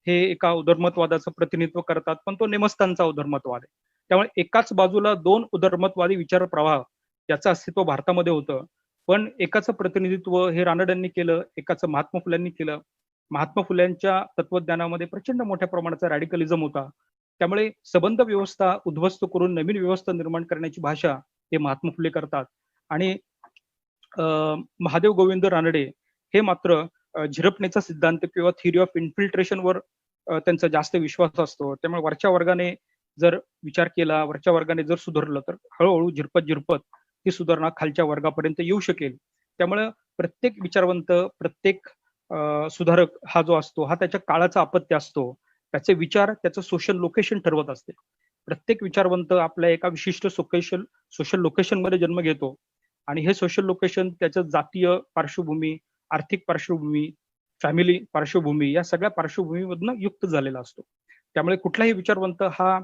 हे एका उदारमतवादाचं प्रतिनिधित्व करतात, पण तो नेमस्तांचा उदारमतवाद आहे. त्यामुळे एकाच बाजूला दोन उदारमतवादी विचार प्रवाह याचं अस्तित्व भारतामध्ये होतं, पण एकाचं प्रतिनिधित्व हे रानड्यांनी केलं, एकाचं महात्मा फुल्यांनी केलं. महात्मा फुल्यांच्या तत्वज्ञानामध्ये प्रचंड मोठ्या प्रमाणाचा रॅडिकलिझम होता. त्यामुळे संबंध व्यवस्था उद्ध्वस्त करून नवीन व्यवस्था निर्माण करण्याची भाषा हे महात्मा फुले करतात. आणि महादेव गोविंद रानडे हे मात्र झिरपणेचा सिद्धांत किंवा थिअरी ऑफ इन्फिल्ट्रेशनवर त्यांचा जास्त विश्वास असतो. त्यामुळे वरच्या वर्गाने जर विचार केला, वरच्या वर्गाने जर सुधारलं तर हळूहळू झिरपत ती सुधारणा खालच्या वर्गापर्यंत येऊ शकेल. त्यामुळे प्रत्येक विचारवंत, प्रत्येक सुधारक हा जो असतो हा त्याच्या काळाचा अपत्य असतो. त्याचे विचार त्याचं सोशल लोकेशन ठरवत असते. प्रत्येक विचारवंत आपल्या एका विशिष्ट सोशल लोकेशन मध्ये जन्म घेतो आणि हे सोशल लोकेशन त्याचं जातीय पार्श्वभूमी, आर्थिक पार्श्वभूमी, फॅमिली पार्श्वभूमी या सगळ्या पार्श्वभूमीमधनं युक्त झालेला असतो. त्यामुळे कुठलाही विचारवंत हा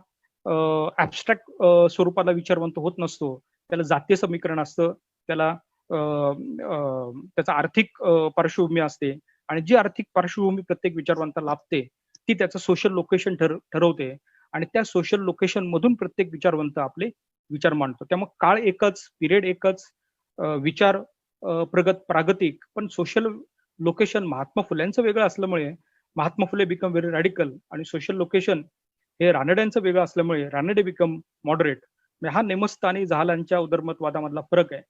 ऍबस्ट्रॅक्ट स्वरूपाला विचारवंत होत नसतो. त्याला जातीय समीकरण असतं, त्याला त्याचा आर्थिक पार्श्वभूमी असते आणि जी आर्थिक पार्श्वभूमी प्रत्येक विचारवंताला लाभते ती त्याचं सोशल लोकेशन ठरवते आणि त्या सोशल लोकेशन मधून प्रत्येक विचारवंत आपले विचार मांडतो. त्यामुळे काळ एकच, पिरियड एकच, विचार प्रागतिक, पण सोशल लोकेशन महात्मा फुल्यांचं वेगळं असल्यामुळे Mahatma Phule become very radical आणि सोशल लोकेशन हे रानड्यांचं वेगळं असल्यामुळे रानडे बिकम मॉडरेट. हा नेमस्त आणि जहालांच्या उदारमतवादामधला फरक आहे.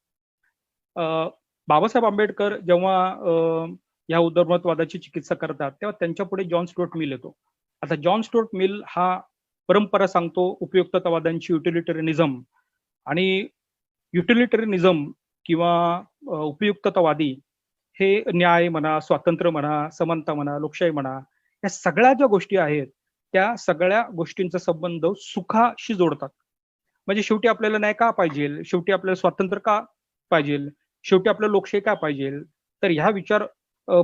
बाबासाहेब आंबेडकर जेव्हा या उदारमतवादाची चिकित्सा करतात तेव्हा त्यांच्या पुढे जॉन स्टुअर्ट मिल येतो. आता जॉन स्टुअर्ट मिल हा परंपरा सांगतो उपयुक्ततावादांची, युटिलिटरिनिझम. आणि युटिलिटरिनिझम किंवा उपयुक्ततावादी हे न्याय म्हणा, स्वातंत्र्य म्हणा, समानता म्हणा, लोकशाही म्हणा, या सगळ्या ज्या गोष्टी आहेत त्या सगळ्या गोष्टींचा संबंध सुखाशी जोडतात. म्हणजे शेवटी आपल्याला न्याय का पाहिजे, शेवटी आपल्याला स्वातंत्र्य का पाहिजे, शेवटी आपल्याला लोकशाही का पाहिजे, तर ह्या विचार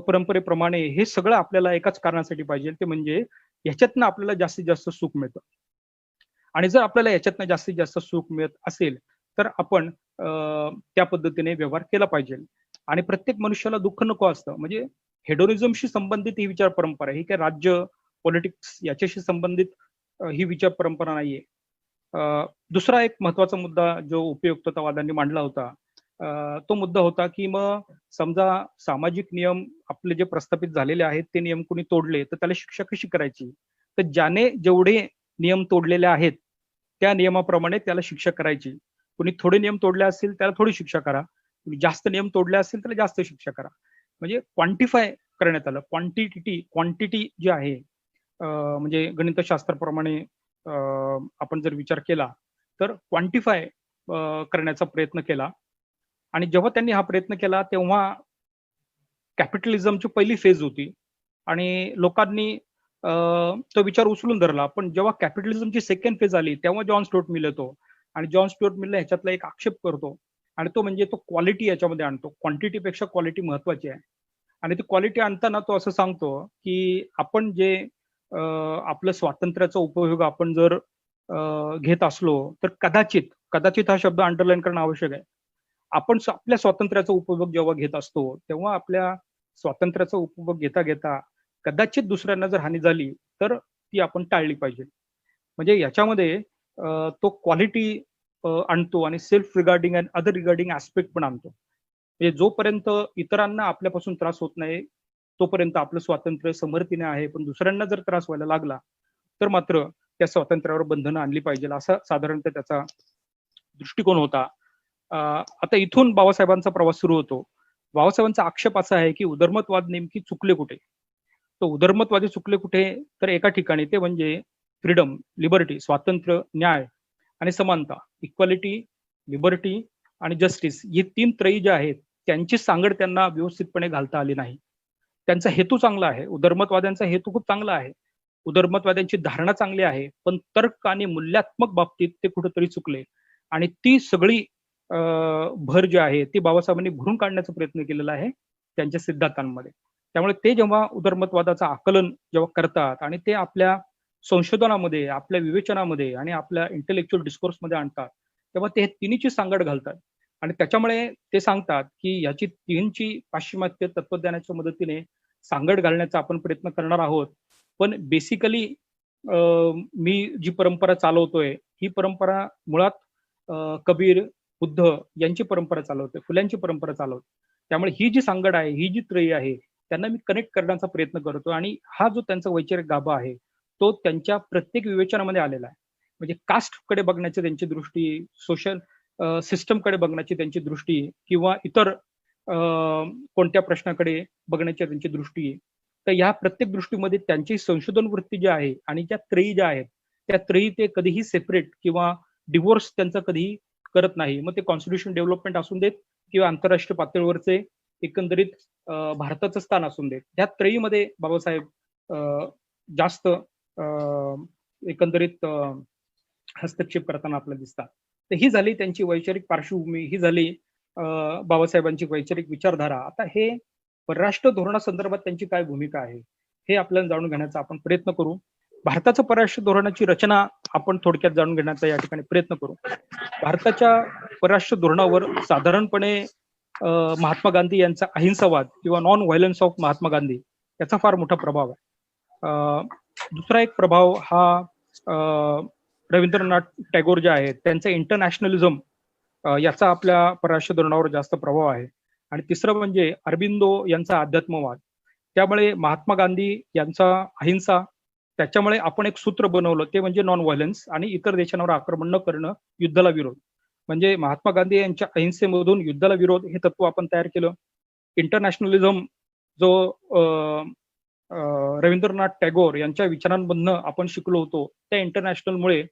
परंपरेप्रमाणे हे सगळं आपल्याला एकाच कारणासाठी पाहिजे, ते म्हणजे ह्याच्यातनं आपल्याला जास्तीत जास्त सुख मिळतं. आणि जर आपल्याला याच्यातनं जास्तीत जास्त सुख मिळत असेल तर आपण त्या पद्धतीने व्यवहार केला पाहिजे. आणि प्रत्येक मनुष्याला दुःख नको असतं. म्हणजे हेडोनिझमशी संबंधित ही विचार परंपरा आहे, ही काय राज्य पॉलिटिक्स याच्याशी संबंधित ही विचार परंपरा नाहीये. दुसरा एक महत्वाचा मुद्दा जो उपयुक्ततावादांनी मांडला होता तो मुद्दा होता की मग समजा सामाजिक नियम आपले जे प्रस्थापित झालेले आहेत ते नियम कोणी तोडले तर त्याला शिक्षा कशी करायची. तर ज्याने जेवढे नियम तोडलेले आहेत त्या नियमाप्रमाणे त्याला शिक्षा करायची. कोणी थोडे नियम तोडले असतील त्याला थोडी शिक्षा करा, जास्त नियम तोडले असतील त्याला जास्त शिक्षा करा. म्हणजे क्वांटिफाय करण्यात आलं. क्वांटिटी जी आहे म्हणजे गणितशास्त्राप्रमाणे आपण जर विचार केला तर क्वांटिफाय करण्याचा प्रयत्न केला. आणि जेव्हा त्यांनी हा प्रयत्न केला तेव्हा कॅपिटलिझमची पहिली फेज होती आणि लोकांनी तो विचार उचलून धरला. पण जेव्हा कॅपिटलिझमची सेकंड फेज आली तेव्हा जॉन स्टुअर्ट मिल येतो आणि जॉन स्टुअर्ट मिल ह्याच्यातला एक आक्षेप करतो आणि तो म्हणजे तो क्वालिटी याच्यामध्ये आणतो. क्वांटिटीपेक्षा क्वालिटी महत्वाची आहे. आणि ती क्वालिटी आणताना तो असं सांगतो की आपण जे आपलं स्वातंत्र्याचा उपयोग आपण जर घेत असलो तर कदाचित हा शब्द अंडरलाईन करणं आवश्यक आहे. आपण आपल्या स्वातंत्र्याचा उपभोग जेव्हा घेत असतो तेव्हा आपल्या स्वातंत्र्याचा उपभोग घेता घेता कदाचित दुसऱ्यांना जर हानी झाली तर ती आपण टाळली पाहिजे. म्हणजे याच्यामध्ये तो क्वालिटी आणतो आणि self regarding and other regarding aspect पण आणतो. म्हणजे जोपर्यंत इतरांना आपल्यापासून त्रास होत नाही तोपर्यंत आपलं स्वातंत्र्य समर्थीने आहे, पण दुसऱ्यांना जर त्रास व्हायला लागला तर मात्र त्या स्वातंत्र्यावर बंधनं आणली पाहिजे, असा साधारणतः त्याचा दृष्टिकोन होता. आता इथून बाबासाहेबांचा प्रवास सुरू होतो. बाबासाहेबांचा आक्षेप असा आहे की उदारमतवाद नेमकी चुकले कुठे. तर उदारमतवादी चुकले कुठे, तर एका ठिकाणी ते म्हणजे फ्रीडम, लिबर्टी, स्वातंत्र्य, न्याय आणि समानता, इक्वालिटी, लिबर्टी आणि जस्टिस, ही तीन त्रयी ज्या आहेत त्यांची सांगड त्यांना व्यवस्थितपणे घालता आली नाही. त्यांचा हेतू चांगला आहे, उदारमतवाद्यांचा हेतू खूप चांगला आहे, उदारमतवाद्यांची धारणा चांगली आहे, पण तर्क आणि मूल्यात्मक बाबतीत ते कुठेतरी चुकले आणि ती सगळी भर जी आहे ती बाबासाहेबांनी भरून काढण्याचा प्रयत्न केलेला आहे त्यांच्या सिद्धांतांमध्ये. त्यामुळे ते जेव्हा उदारमतवादाचं आकलन जेव्हा करतात आणि ते आपल्या संशोधनामध्ये, आपल्या विवेचनामध्ये आणि आपल्या इंटेलेक्च्युअल डिस्कोर्समध्ये आणतात, तेव्हा ते तिन्हीची सांगड घालतात आणि त्याच्यामुळे ते सांगतात की याची तिन्हीची पाश्चिमात्य तत्वज्ञानाच्या मदतीने सांगड घालण्याचा आपण प्रयत्न करणार आहोत. पण बेसिकली मी जी परंपरा चालवतोय ही परंपरा मुळात कबीर, बुद्ध यांची परंपरा चालवते, फुल्यांची परंपरा चालवते. त्यामुळे ही जी सांगड आहे, ही जी त्रयी आहे, त्यांना मी कनेक्ट करण्याचा प्रयत्न करतो आणि हा जो त्यांचा वैचारिक गाभा आहे तो त्यांच्या प्रत्येक विवेचनामध्ये आलेला आहे. म्हणजे कास्टकडे बघण्याची त्यांची दृष्टी, सोशल सिस्टमकडे बघण्याची त्यांची दृष्टी किंवा इतर कोणत्या प्रश्नाकडे बघण्याची त्यांची दृष्टी, तर या प्रत्येक दृष्टीमध्ये त्यांची संशोधन वृत्ती जी आहे आणि ज्या त्रयी ज्या आहेत त्या त्रयी ते कधीही सेपरेट किंवा डिवोर्स त्यांचा कधीही करत नाही. मग ते कॉन्स्टिट्यूशन डेव्हलपमेंट असून देत किंवा आंतरराष्ट्रीय पातळीवरचे एकंदरीत भारताचं स्थान असून देत, त्या त्रयीमध्ये बाबासाहेब जास्त एकंदरीत हस्तक्षेप करताना आपल्याला दिसतात. तर ही झाली त्यांची वैचारिक पार्श्वभूमी, ही झाली बाबासाहेबांची वैचारिक विचारधारा. आता हे परराष्ट्र धोरणासंदर्भात त्यांची काय भूमिका आहे हे आपल्याला जाणून घेण्याचा आपण प्रयत्न करू. भारताचं परराष्ट्र धोरणाची रचना आपण थोडक्यात जाणून घेण्याचा या ठिकाणी प्रयत्न करू. भारताच्या परराष्ट्र धोरणावर साधारणपणे महात्मा गांधी यांचा अहिंसावाद किंवा non violence of Mahatma Gandhi याचा फार मोठा प्रभाव आहे. दुसरा एक प्रभाव हा रवींद्रनाथ टागोर जे आहेत त्यांचा इंटरनॅशनलिझम याचा आपल्या परराष्ट्र धोरणावर जास्त प्रभाव आहे. आणि तिसरं म्हणजे अरबिंदो यांचा अध्यात्मवाद. त्यामुळे महात्मा गांधी यांचा अहिंसा, त्याच्यामुळे आपण एक सूत्र बनवलं ते म्हणजे नॉन व्हायलन्स आणि इतर देशांवर आक्रमण न करणं, युद्धाला विरोध. म्हणजे महात्मा गांधी यांच्या अहिंसेमधून युद्धाला विरोध हे तत्व आपण तयार केलं. इंटरनॅशनलिझम जो रवींद्रनाथ टागोर यांच्या विचारांमधनं आपण शिकलो होतो, त्या इंटरनॅशनलमुळे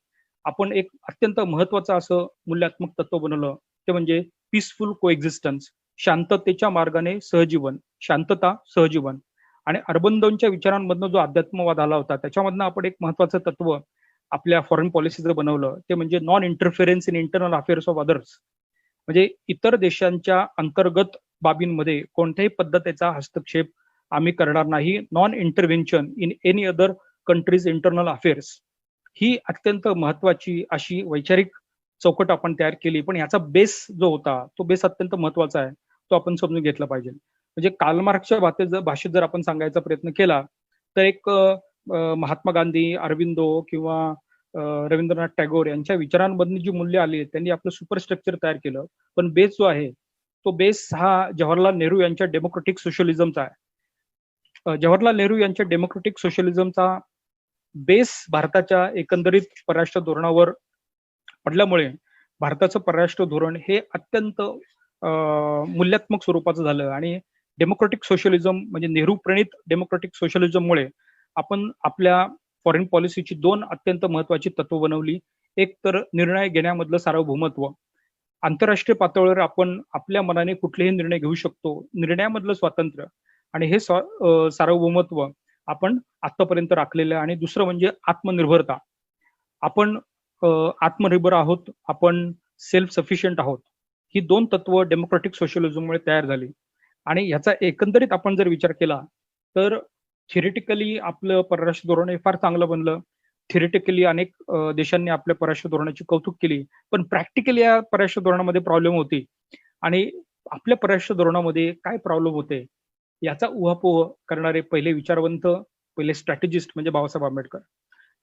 आपण एक अत्यंत महत्वाचं असं मूल्यात्मक तत्व बनवलं, ते म्हणजे पीसफुल कोएक्झिस्टन्स, शांततेच्या मार्गाने सहजीवन, शांतता, सहजीवन. आणि अरबिंदोंच्या विचारांमधनं जो अध्यात्मवाद आला होता त्याच्यामधनं आपण एक महत्वाचं तत्व आपल्या फॉरेन पॉलिसीचं बनवलं, ते म्हणजे non interference in internal affairs of others. म्हणजे इतर देशांच्या अंतर्गत बाबींमध्ये कोणत्याही पद्धतीचा हस्तक्षेप आम्ही करणार नाही. Non intervention in any other countries internal affairs, ही अत्यंत महत्वाची अशी वैचारिक चौकट आपण तयार केली. पण याचा बेस जो होता तो बेस अत्यंत महत्वाचा आहे, तो आपण समजून घेतला पाहिजे. म्हणजे कार्ल मार्क्सच्या भाषेत जर आपण सांगायचा प्रयत्न केला तर एक महात्मा गांधी, अरबिंदो किंवा रवींद्रनाथ टागोर यांच्या विचारांमधून जी मूल्य आली त्यांनी आपलं सुपरस्ट्रक्चर तयार केलं. पण बेस जो आहे तो बेस हा जवाहरलाल नेहरू यांच्या डेमोक्रेटिक सोशलिझमचा आहे. जवाहरलाल नेहरू यांच्या डेमोक्रेटिक सोशलिझमचा बेस भारताच्या एकंदरीत परराष्ट्र धोरणावर पडल्यामुळे भारताचं परराष्ट्र धोरण हे अत्यंत मूल्यात्मक स्वरूपाचं झालं. आणि डेमोक्रेटिक सोशलिझम म्हणजे नेहरू प्रणित डेमोक्रेटिक सोशलिझममुळे आपण आपल्या फॉरेन पॉलिसीची दोन अत्यंत महत्वाची तत्व बनवली. एक तर निर्णय घेण्यामधलं सार्वभौमत्व, आंतरराष्ट्रीय पातळीवर आपण आपल्या मनाने कुठलेही निर्णय घेऊ शकतो, निर्णयामधलं स्वातंत्र्य, आणि हे सार्वभौमत्व आपण आतापर्यंत राखलेलं आहे. आणि दुसरं म्हणजे आत्मनिर्भरता, आपण आत्मनिर्भर आहोत, आपण सेल्फ सफिशियंट आहोत. ही दोन तत्व डेमोक्रेटिक सोशलिझममुळे तयार झाली. आणि याचा एकंदरीत आपण जर विचार केला तर थिअरिटिकली आपलं परराष्ट्र धोरण हे फार चांगलं बनलं. थिअरिटिकली अनेक देशांनी आपल्या परराष्ट्र धोरणाची कौतुक केली, पण प्रॅक्टिकली या परराष्ट्र धोरणामध्ये प्रॉब्लेम होती. आणि आपल्या परराष्ट्र धोरणामध्ये काय प्रॉब्लेम होते याचा उहापोह करणारे पहिले विचारवंत, पहिले स्ट्रॅटेजिस्ट म्हणजे बाबासाहेब आंबेडकर.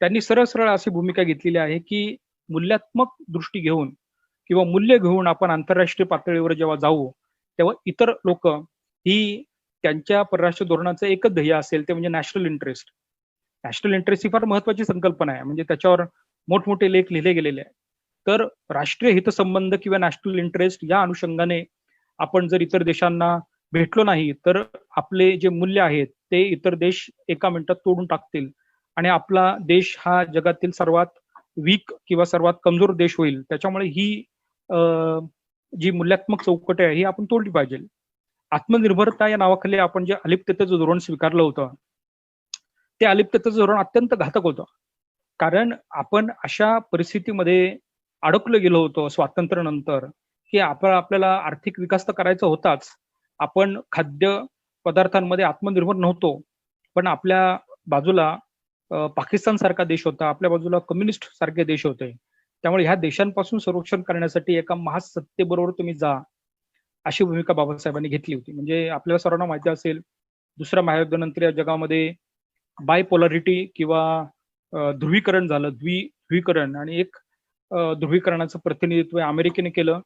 त्यांनी सरळ सरळ अशी भूमिका घेतलेली आहे की मूल्यात्मक दृष्टी घेऊन किंवा मूल्य घेऊन आपण आंतरराष्ट्रीय पातळीवर जेव्हा जाऊ तेव्हा इतर लोक ही त्यांच्या परराष्ट्र धोरणाचं एकच ध्येय असेल ते म्हणजे नॅशनल इंटरेस्ट. नॅशनल इंटरेस्ट ही फार महत्वाची संकल्पना आहे, म्हणजे त्याच्यावर मोठमोठे लेख लिहिले गेलेले आहेत. तर राष्ट्रीय हितसंबंध किंवा नॅशनल इंटरेस्ट या अनुषंगाने आपण जर इतर देशांना भेटलो नाही तर आपले जे मूल्य आहेत ते इतर देश एका मिनिटात तोडून टाकतील आणि आपला देश हा जगातील सर्वात वीक किंवा सर्वात कमजोर देश होईल. त्याच्यामुळे ही जी मूल्यात्मक चौकट आहे ही आपण तोडली पाहिजे. आत्मनिर्भरता या नावाखाली आपण जे अलिप्ततेचं धोरण स्वीकारलं होतं ते अलिप्ततेचं धोरण अत्यंत घातक होतं. कारण आपण अशा परिस्थितीमध्ये अडकलो गेलो होतो स्वातंत्र्यानंतर की आपल्याला आर्थिक विकास तर करायचा होताच. आपण खाद्य पदार्थांमध्ये आत्मनिर्भर नव्हतो, पण आपल्या बाजूला पाकिस्तान सारखा देश होता, आपल्या बाजूला कम्युनिस्ट सारखे देश होते. त्यामुळे ह्या देशांपासून संरक्षण करण्यासाठी एका महासत्तेबरोबर तुम्ही जा, अशी भूमिका बाबासाहेबांनी घेतली होती. म्हणजे आपल्याला सर्वांना माहिती असेल, दुसऱ्या महायुद्धानंतर या जगामध्ये बायपोलॅरिटी किंवा ध्रुवीकरण झालं, ध्रुवीकरण. आणि एक ध्रुवीकरणाचं प्रतिनिधित्व अमेरिकेने केलं,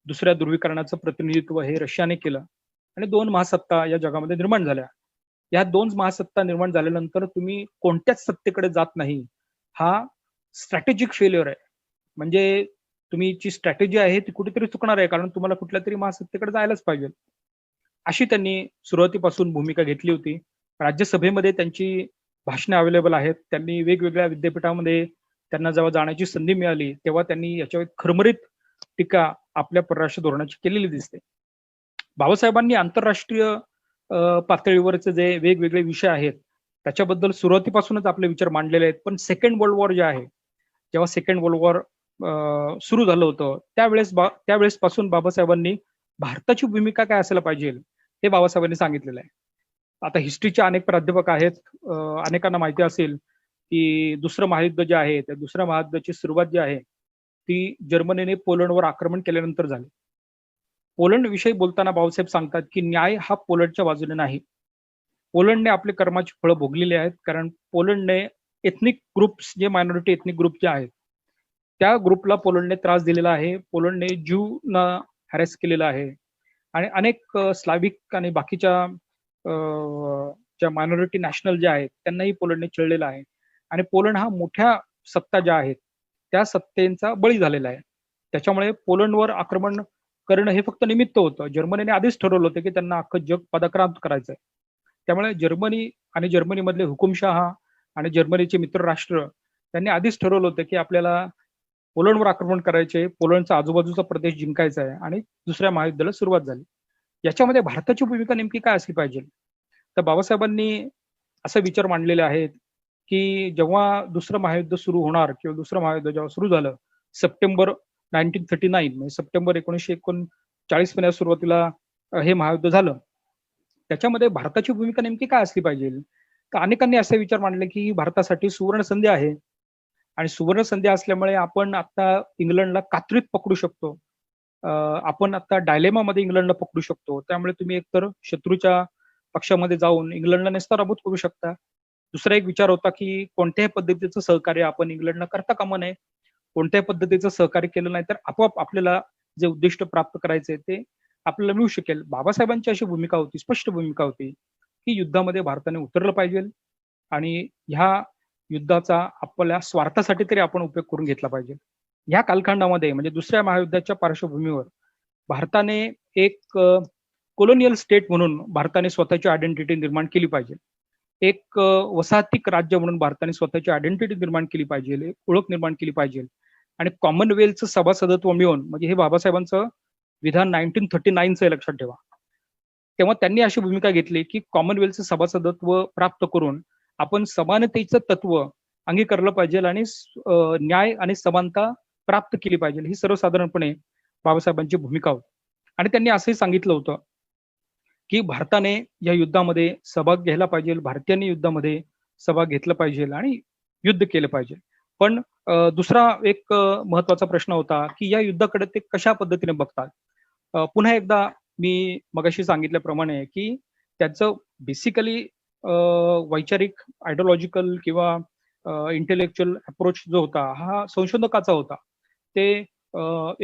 दुसऱ्या ध्रुवीकरणाचं प्रतिनिधित्व हे रशियाने केलं आणि दोन महासत्ता या जगामध्ये निर्माण झाल्या. या दोन महासत्ता निर्माण झाल्यानंतर तुम्ही कोणत्याच सत्तेकडे जात नाही, हा स्ट्रॅटेजिक फेल्युअर आहे. म्हणजे तुम्ही जी स्ट्रॅटेजी आहे ती कुठेतरी चुकणार आहे, कारण तुम्हाला कुठल्या तरी महासत्तेकडे जायलाच पाहिजे. अशी त्यांनी सुरुवातीपासून भूमिका घेतली होती. राज्यसभेमध्ये त्यांची भाषणे अवेलेबल आहेत. त्यांनी वेगवेगळ्या विद्यापीठामध्ये त्यांना जेव्हा जाण्याची संधी मिळाली तेव्हा त्यांनी याच्यावर खरमरीत टीका आपल्या परराष्ट्र धोरणाची केलेली दिसते. बाबासाहेबांनी आंतरराष्ट्रीय पातळीवरचे जे वेगवेगळे विषय आहेत त्याच्याबद्दल सुरुवातीपासूनच आपले विचार मांडलेले आहेत. पण सेकंड वर्ल्ड वॉर जे आहे, जेव्हा सेकंड वर्ल्ड वॉर सुरू झालं होतं त्यावेळेसपासून बाबासाहेबांनी भारताची भूमिका काय असायला पाहिजे हे बाबासाहेबांनी सांगितलेलं आहे. आता हिस्ट्रीचे अनेक प्राध्यापक आहेत, अनेकांना माहिती असेल की दुसरं महायुद्ध जे आहे त्या दुसऱ्या महायुद्धाची सुरुवात जी आहे ती जर्मनीने पोलंडवर आक्रमण केल्यानंतर झाली. पोलंड विषयी बोलताना बाबासाहेब सांगतात की न्याय हा पोलंडच्या बाजूने नाही. पोलंडने आपले कर्माची फळं भोगलेली आहेत, कारण पोलंडने एथनिक ग्रुप्स, जे मायनॉरिटी एथनिक ग्रुप जे आहेत त्या ग्रुपला पोलंडने त्रास दिलेला आहे. पोलंडने ज्यूना हॅरेस केलेला आहे आणि अनेक स्लाविक आणि बाकीच्या ज्या मायनॉरिटी नॅशनल ज्या आहेत त्यांनाही पोलंडने चिळलेला आहे. आणि पोलंड हा मोठ्या सत्ता ज्या आहेत त्या सत्तेचा बळी झालेला आहे. त्याच्यामुळे पोलंडवर आक्रमण करणं हे फक्त निमित्त होतं. जर्मनीने आधीच ठरवलं होतं की त्यांना अख्खं जग पादाक्रांत करायचंय. त्यामुळे जर्मनी आणि जर्मनीमधले हुकुमशहा आणि जर्मनीचे मित्र राष्ट्र त्यांनी आधीच ठरवलं होतं की आपल्याला पोलंडवर आक्रमण करायचे, पोलंडचा आजूबाजूचा प्रदेश जिंकायचा आहे आणि दुसऱ्या महायुद्धाला सुरुवात झाली. याच्यामध्ये भारताची भूमिका नेमकी काय असली पाहिजे? तर बाबासाहेबांनी असे विचार मांडलेले आहेत की जेव्हा दुसरं महायुद्ध सुरू होणार किंवा दुसरं महायुद्ध जेव्हा सुरू झालं सप्टेंबर 1939 म्हणजे सप्टेंबर 1939 महिन्यात सुरुवातीला हे महायुद्ध झालं, त्याच्यामध्ये भारताची भूमिका नेमकी काय असली पाहिजे? तर अनेकांनी असे विचार मांडले की भारतासाठी सुवर्ण संधी आहे आणि सुवर्ण संधी असल्यामुळे आपण आता इंग्लंडला कात्रीत पकडू शकतो. आपण आता डायलेमामध्ये इंग्लंडला पकडू शकतो. त्यामुळे तुम्ही एकतर शत्रूच्या पक्षामध्ये जाऊन इंग्लंडला नेस्तानाबूत करू शकता. दुसरा एक विचार होता की कोणत्याही पद्धतीचं सहकार्य आपण इंग्लंडला करता कामा नये. कोणत्याही पद्धतीचं सहकार्य केलं नाही तर आपोआप आपल्याला जे उद्दिष्ट प्राप्त करायचे ते आपल्याला मिळू शकेल. बाबासाहेबांची अशी भूमिका होती, स्पष्ट भूमिका होती की युद्धामध्ये भारताने उतरलं पाहिजे आणि ह्या युद्धाचा आपल्या स्वार्थासाठी तरी आपण उपयोग करून घेतला पाहिजे. ह्या कालखंडामध्ये म्हणजे दुसऱ्या महायुद्धाच्या पार्श्वभूमीवर भारताने एक कोलोनियल स्टेट म्हणून भारताने स्वतःची आयडेंटिटी निर्माण केली पाहिजे. एक वसाहतिक राज्य म्हणून भारताने स्वतःची आयडेंटिटी निर्माण केली पाहिजे, ओळख निर्माण केली पाहिजे. आणि कॉमनवेल्थचं सभासदत्व मिळून, म्हणजे हे बाबासाहेबांचं विधान 1939चं आहे, लक्षात ठेवा. तेव्हा त्यांनी अशी भूमिका घेतली की कॉमनवेल्थचं सभासदत्व प्राप्त करून आपण समानतेचं तत्व अंगीकारलं पाहिजे आणि न्याय आणि समानता प्राप्त केली पाहिजे. ही सर्वसाधारणपणे बाबासाहेबांची भूमिका होती. आणि त्यांनी असंही सांगितलं होतं की भारताने या युद्धामध्ये सहभाग घ्यायला पाहिजे, भारतीयांनी युद्धामध्ये सहभाग घेतला पाहिजे आणि युद्ध केलं पाहिजे. पण दुसरा एक महत्वाचा प्रश्न होता की या युद्धाकडे ते कशा पद्धतीने बघतात. पुन्हा एकदा मी मगाशी सांगितल्याप्रमाणे की त्याचं बेसिकली वैचारिक, आयडिओलॉजिकल किंवा इंटेलेक्च्युअल अप्रोच जो होता हा संशोधकाचा होता. ते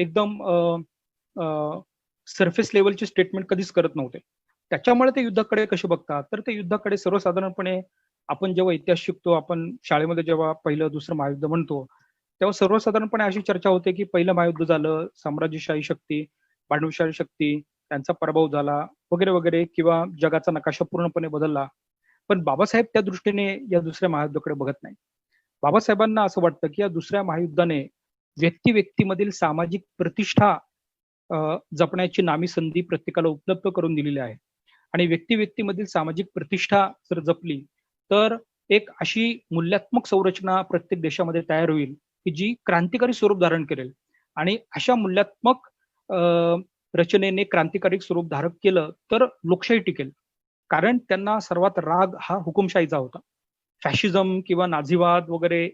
एकदम सरफेस लेवलचे स्टेटमेंट कधीच करत नव्हते. त्याच्यामुळे ते युद्धाकडे कसे बघतात, तर ते युद्धाकडे सर्वसाधारणपणे आपण जेव्हा इतिहास शिकतो, आपण शाळेमध्ये जेव्हा पहिलं दुसरं महायुद्ध म्हणतो, तेव्हा सर्वसाधारणपणे अशी चर्चा होते की पहिलं महायुद्ध झालं, साम्राज्यशाही शक्ती, भांडवलशाही शक्ती त्यांचा पराभव झाला वगैरे वगैरे, किंवा जगाचा नकाशा पूर्णपणे बदलला. पण बाबासाहेब त्या दृष्टीने या दुसऱ्या महायुद्धाकडे बघत नाही. बाबासाहेबांना असं वाटतं की या दुसऱ्या महायुद्धाने व्यक्ती व्यक्तीमधील सामाजिक प्रतिष्ठा जपण्याची नामी संधी प्रत्येकाला उपलब्ध करून दिलेली आहे. आणि व्यक्ती व्यक्तीमधील सामाजिक प्रतिष्ठा जर जपली तर एक अशी मूल्यात्मक संरचना प्रत्येक देशामध्ये तयार होईल की जी क्रांतिकारी स्वरूप धारण करेल. आणि अशा मूल्यात्मक रचनेने क्रांतिकारी स्वरूप धारण केलं तर लोकशाही टिकेल. कारण त्यांना सर्वात राग हा हुकुमशाहीचा होता. फॅशिझम किंवा नाझीवाद वगैरे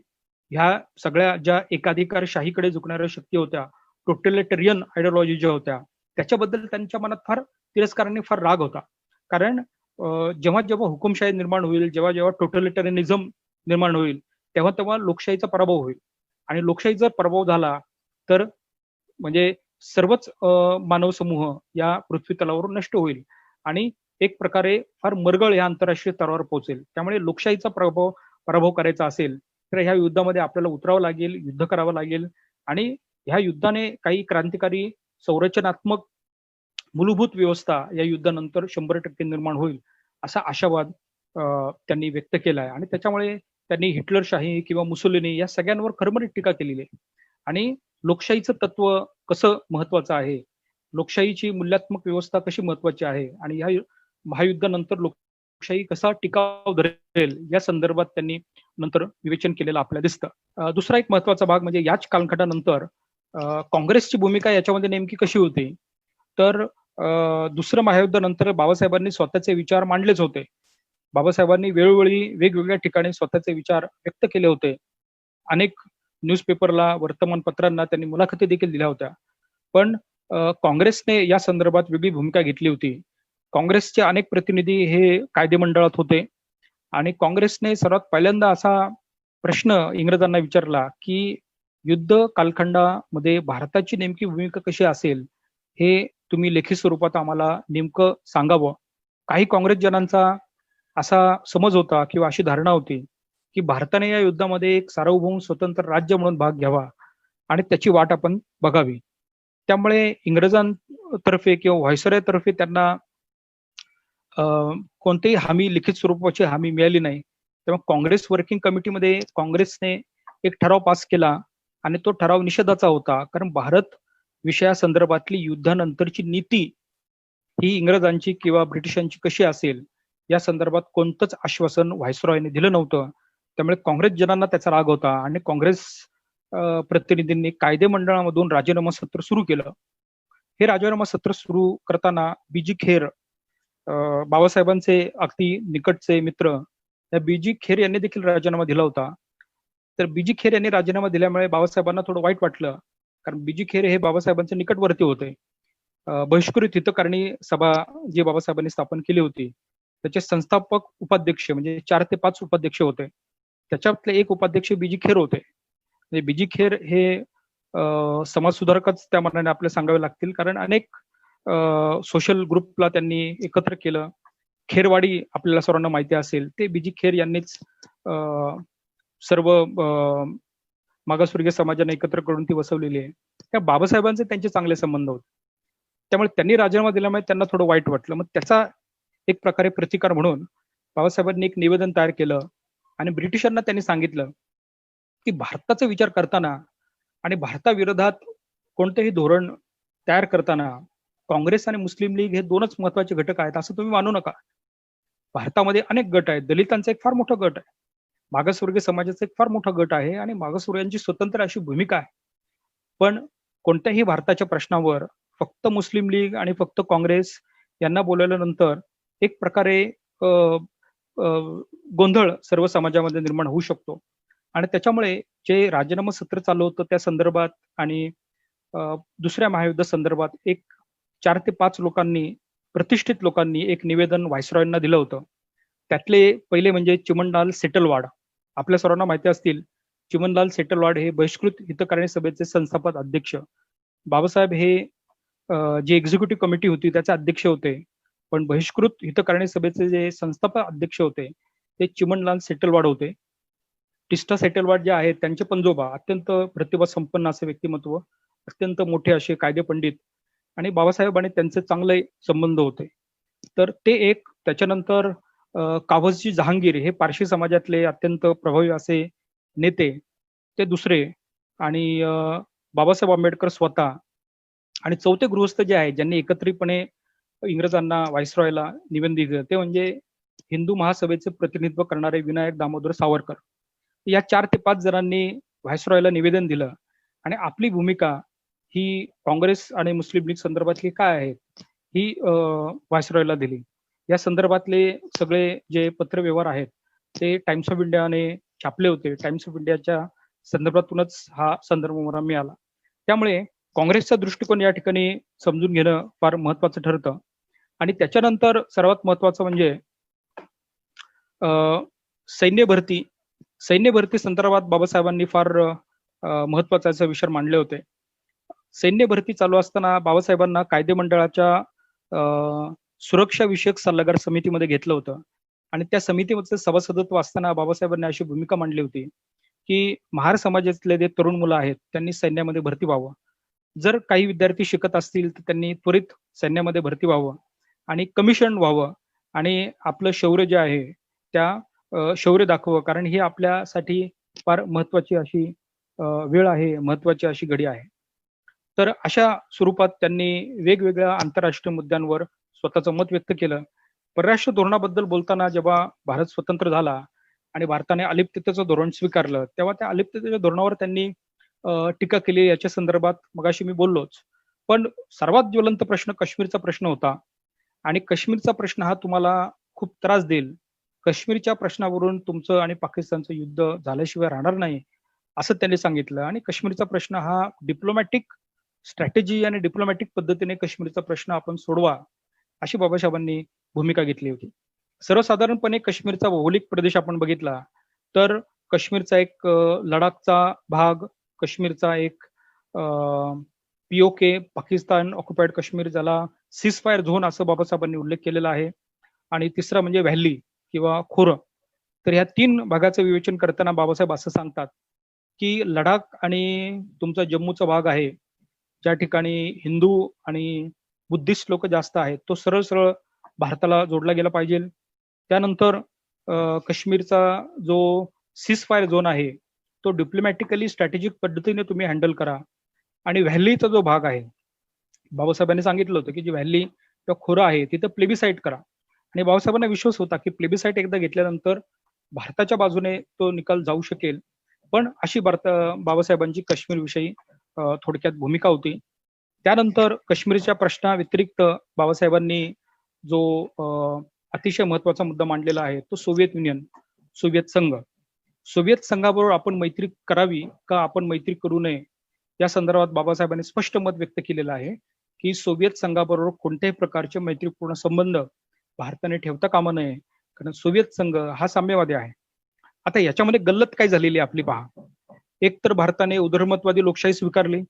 ह्या सगळ्या ज्या एकाधिकारशाहीकडे झुकणाऱ्या शक्ती होत्या, टोटलिटेरियन आयडिओलॉजी ज्या होत्या, त्याच्याबद्दल त्यांच्या मनात फार तिरस्काराने फार राग होता. कारण जेव्हा जेव्हा हुकुमशाही निर्माण होईल, जेव्हा जेव्हा टोटलिटेरियनिझम निर्माण होईल, तेव्हा तेव्हा लोकशाहीचा पराभव होईल. आणि लोकशाही जर पराभव झाला तर म्हणजे सर्वच मानव समूह या पृथ्वी तलावरून नष्ट होईल आणि एक प्रकारे फार मरगळ या आंतरराष्ट्रीय स्तरावर पोहोचेल. त्यामुळे लोकशाहीचा पराभव करायचा असेल तर ह्या युद्धामध्ये आपल्याला उतरावं लागेल, युद्ध करावं लागेल. आणि ह्या युद्धाने काही क्रांतिकारी संरचनात्मक मूलभूत व्यवस्था या युद्धानंतर 100% निर्माण होईल असा आशावाद त्यांनी व्यक्त केला आहे. आणि त्याच्यामुळे त्यांनी हिटलरशाही किंवा मुसोलिनी या सगळ्यांवर खरमरीत टीका केलेली आहे. आणि लोकशाहीचं तत्व कसं महत्वाचं आहे, लोकशाहीची मूल्यात्मक व्यवस्था कशी महत्वाची आहे आणि ह्या महायुद्धानंतर लोकशाही कसा टिकाव धरेल या संदर्भात त्यांनी नंतर विवेचन केलेलं आपल्याला दिसतं. दुसरा एक महत्वाचा भाग म्हणजे याच कालखंडानंतर काँग्रेसची भूमिका याच्यामध्ये नेमकी कशी होती, तर दुसरं महायुद्धानंतर बाबासाहेबांनी स्वतःचे विचार मांडलेच होते. बाबासाहेबांनी वेळोवेळी वेगवेगळ्या ठिकाणी स्वतःचे विचार व्यक्त केले होते. अनेक न्यूजपेपरला, वर्तमानपत्रांना त्यांनी मुलाखती देखील दिल्या होत्या. पण काँग्रेसने या संदर्भात वेगळी भूमिका घेतली होती. काँग्रेसचे अनेक प्रतिनिधी हे कायदेमंडळात होते आणि काँग्रेसने सर्वात पहिल्यांदा असा प्रश्न इंग्रजांना विचारला की युद्ध कालखंडामध्ये भारताची नेमकी भूमिका कशी असेल हे तुम्ही लेखी स्वरूपात आम्हाला नेमकं सांगावं. काही काँग्रेस जनांचा असा समज होता किंवा अशी धारणा होती की भारताने या युद्धामध्ये एक सार्वभौम स्वतंत्र राज्य म्हणून भाग घ्यावा आणि त्याची वाट आपण बघावी. त्यामुळे इंग्रजांतर्फे किंवा व्हायसरॉयतर्फे त्यांना कोणतीही हमी, लिखित स्वरूपाची हमी मिळाली नाही. तेव्हा काँग्रेस वर्किंग कमिटीमध्ये काँग्रेसने एक ठराव पास केला आणि तो ठराव निषेधाचा होता. कारण भारत विषयासंदर्भातली युद्धानंतरची नीती ही इंग्रजांची किंवा ब्रिटिशांची कशी असेल या संदर्भात कोणतंच आश्वासन व्हायसरॉयने दिलं नव्हतं. त्यामुळे काँग्रेस जनांना त्याचा राग होता आणि काँग्रेस प्रतिनिधींनी कायदेमंडळामधून राजीनामा सत्र सुरू केलं. हे राजीनामा सत्र सुरू करताना बीजी खेर, बाबासाहेबांचे अगदी निकटचे मित्र, या बीजी खेर यांनी देखील राजीनामा दिला होता. तर बीजी खेर यांनी राजीनामा दिल्यामुळे बाबासाहेबांना थोडं वाईट वाटलं. कारण बीजी खेर हे बाबासाहेबांचे निकटवर्ती होते. बहिष्कृत हितकारणी सभा जी बाबासाहेबांनी स्थापन केली होती त्याचे संस्थापक उपाध्यक्ष म्हणजे 4 ते 5 उपाध्यक्ष होते. त्याच्यातले एक उपाध्यक्ष बीजी खेर होते. म्हणजे बीजी खेर हे समाजसुधारकच त्या मनाने आपल्याला सांगावे लागतील. कारण अनेक सोशल ग्रुपला त्यांनी एकत्र केलं. खेरवाडी आपल्याला सर्वांना माहिती असेल, ते बीजी खेर यांनीच सर्व मागासवर्गीय समाजाने एकत्र करून ती वसवलेली आहे. त्या बाबासाहेबांचे त्यांचे चांगले संबंध होते. त्यामुळे त्यांनी राजीनामा दिल्यामुळे त्यांना थोडं वाईट वाटलं. मग त्याचा एक प्रकारे प्रतिकार म्हणून बाबासाहेबांनी एक निवेदन तयार केलं आणि ब्रिटिशांना त्यांनी सांगितलं की भारताचा विचार करताना आणि भारताविरोधात कोणतेही धोरण तयार करताना काँग्रेस आणि मुस्लिम लीग हे दोनच महत्वाचे घटक आहेत असं तुम्ही मानू नका. भारतामध्ये अनेक गट आहेत. दलितांचा एक फार मोठा गट आहे, मागासवर्गीय समाजाचा एक फार मोठा गट आहे आणि मागासवर्गीयांची स्वतंत्र अशी भूमिका आहे. पण कोणत्याही भारताच्या प्रश्नावर फक्त मुस्लिम लीग आणि फक्त काँग्रेस यांना बोलवल्यानंतर एक प्रकारे गोंधळ सर्व समाजामध्ये निर्माण होऊ शकतो. आणि त्याच्यामुळे जे राजीनामा सत्र चालू होतं त्या संदर्भात आणि दुसऱ्या महायुद्ध संदर्भात एक 4 ते 5 लोकांनी, प्रतिष्ठित लोकांनी एक निवेदन व्हायसरॉयना दिलं होतं. त्यातले पहिले म्हणजे चिमणलाल सेटलवाड. आपल्या सर्वांना माहिती असतील, चिमणलाल सेटलवाड हे बहिष्कृत हितकारणी सभेचे संस्थापक अध्यक्ष. बाबासाहेब हे जी एक्झिक्युटिव्ह कमिटी होती त्याचे अध्यक्ष होते. पण बहिष्कृत हितकारणी सभेचे जे संस्थापक अध्यक्ष होते ते चिमणलाल सेटलवाड होते. टिस्टा सेटलवाड जे आहेत त्यांचे पंजोबा अत्यंत प्रतिभा संपन्न असे व्यक्तिमत्व, अत्यंत मोठे असे कायदे पंडित आणि बाबासाहेब आणि त्यांचे चांगले संबंध होते. तर ते एक. त्याच्यानंतर कावसजी जहांगीर हे पारशी समाजातले अत्यंत प्रभावी असे नेते, ते दुसरे. आणि बाबासाहेब आंबेडकर स्वतः. आणि चौथे गृहस्थ जे आहे ज्यांनी एकत्रितपणे इंग्रजांना व्हाईसरॉयला निवेदन दिलं ते म्हणजे हिंदू महासभेचे प्रतिनिधित्व करणारे विनायक दामोदर सावरकर. या 4 ते 5 जणांनी व्हाईसरॉयला निवेदन दिलं आणि आपली भूमिका ही काँग्रेस आणि मुस्लिम लीग संदर्भातली काय आहे ही व्हाईसरॉयला दिली. या संदर्भातले सगळे जे पत्रव्यवहार आहेत ते टाइम्स ऑफ इंडियाने छापले होते. टाइम्स ऑफ इंडियाच्या संदर्भातूनच हा संदर्भ मला मिळाला. त्यामुळे काँग्रेसचा दृष्टिकोन या ठिकाणी समजून घेणं फार महत्वाचं ठरतं. आणि त्याच्यानंतर सर्वात महत्वाचं म्हणजे सैन्य भरती. सैन्य भरती संदर्भात बाबासाहेबांनी फार महत्वाचे असे विचार मांडले होते. सैन्य भरती चालू असताना बाबासाहेबांना कायदे मंडळाच्या सुरक्षा विषयक सल्लागार समितीमध्ये घेतलं होतं आणि त्या समितीमध्ये सभासदत्व असताना बाबासाहेबांनी अशी भूमिका मांडली होती की महार समाजातले जे तरुण मुलं आहेत त्यांनी सैन्यामध्ये भरती व्हावं. जर काही विद्यार्थी शिकत असतील तर त्यांनी त्वरित सैन्यामध्ये भरती व्हावं आणि कमिशन व्हावं आणि आपलं शौर्य जे आहे त्या शौर्य दाखवावं, कारण ही आपल्यासाठी फार महत्वाची अशी वेळ आहे, महत्वाची अशी घडी आहे. तर अशा स्वरूपात त्यांनी वेगवेगळ्या आंतरराष्ट्रीय मुद्द्यांवर स्वतःचं मत व्यक्त केलं. परराष्ट्र धोरणाबद्दल बोलताना जेव्हा भारत स्वतंत्र झाला आणि भारताने अलिप्ततेचं धोरण स्वीकारलं तेव्हा त्या अलिप्ततेच्या धोरणावर त्यांनी टीका केली. याच्या संदर्भात मगाशी मी बोललोच. पण सर्वात ज्वलंत प्रश्न काश्मीरचा प्रश्न होता आणि काश्मीरचा प्रश्न हा तुम्हाला खूप त्रास देईल. काश्मीरच्या प्रश्नावरून तुमचं आणि पाकिस्तानचं युद्ध झाल्याशिवाय राहणार नाही असं त्यांनी सांगितलं. आणि काश्मीरचा प्रश्न हा डिप्लोमॅटिक स्ट्रॅटेजी आणि डिप्लोमॅटिक पद्धतीने काश्मीरचा प्रश्न आपण सोडवा अशी बाबासाहेबांनी भूमिका घेतली होती. सर्वसाधारणपणे काश्मीरचा भौगोलिक प्रदेश आपण बघितला तर काश्मीरचा एक लडाखचा भाग, काश्मीरचा एक POK पाकिस्तान ऑक्युपाईड काश्मीर, ज्याला सीज फायर झोन असं बाबासाहेबांनी उल्लेख केलेला आहे. आणि तिसरा म्हणजे व्हॅली किंवा खोरं. तर ह्या 3 भागाचं विवेचन करताना बाबासाहेब असं सांगतात की लडाख आणि तुमचा जम्मूचा भाग आहे ज्या ठिकाणी हिंदू आणि बुद्धिस्ट लोक जास्त आहेत तो सरळ सरळ भारताला जोडला गेला पाहिजे. त्यानंतर काश्मीरचा जो सीज फायर झोन आहे तो डिप्लोमॅटिकली स्ट्रॅटेजिक पद्धतीने तुम्ही हँडल करा. आणि व्हॅलीचा जो भाग आहे बाबासाहेबांनी सांगितलं होतं की जी व्हॅली किंवा खोरं आहे तिथं प्लेबिसाईट करा. आणि बाबासाहेबांना विश्वास होता की प्लेबिसाईट एकदा घेतल्यानंतर भारताच्या बाजूने तो निकाल जाऊ शकेल. पण अशी बाबासाहेबांची काश्मीरविषयी थोडक्यात भूमिका होती. त्यानंतर काश्मीरच्या प्रश्नाव्यतिरिक्त बाबासाहेबांनी जो अतिशय महत्वाचा मुद्दा मांडलेला आहे तो सोव्हिएत युनियन, सोव्हिएत संघ. सोव्हिएत संघाबरोबर आपण मैत्री करावी का आपण मैत्री करू नये या संदर्भात बाबासाहेबांनी स्पष्ट मत व्यक्त केलेलं आहे की सोव्हिएत संघाबरोबर कोणत्याही प्रकारचे मैत्रीपूर्ण संबंध भारताने ठेवता कामा नये, कारण सोव्हिएत संघ हा साम्यवादी आहे. आता याच्यामध्ये गल्लत काय झालेली आहे आपली पहा. एक तर भारताने उदारमतवादी लोकशाही स्वीकारली,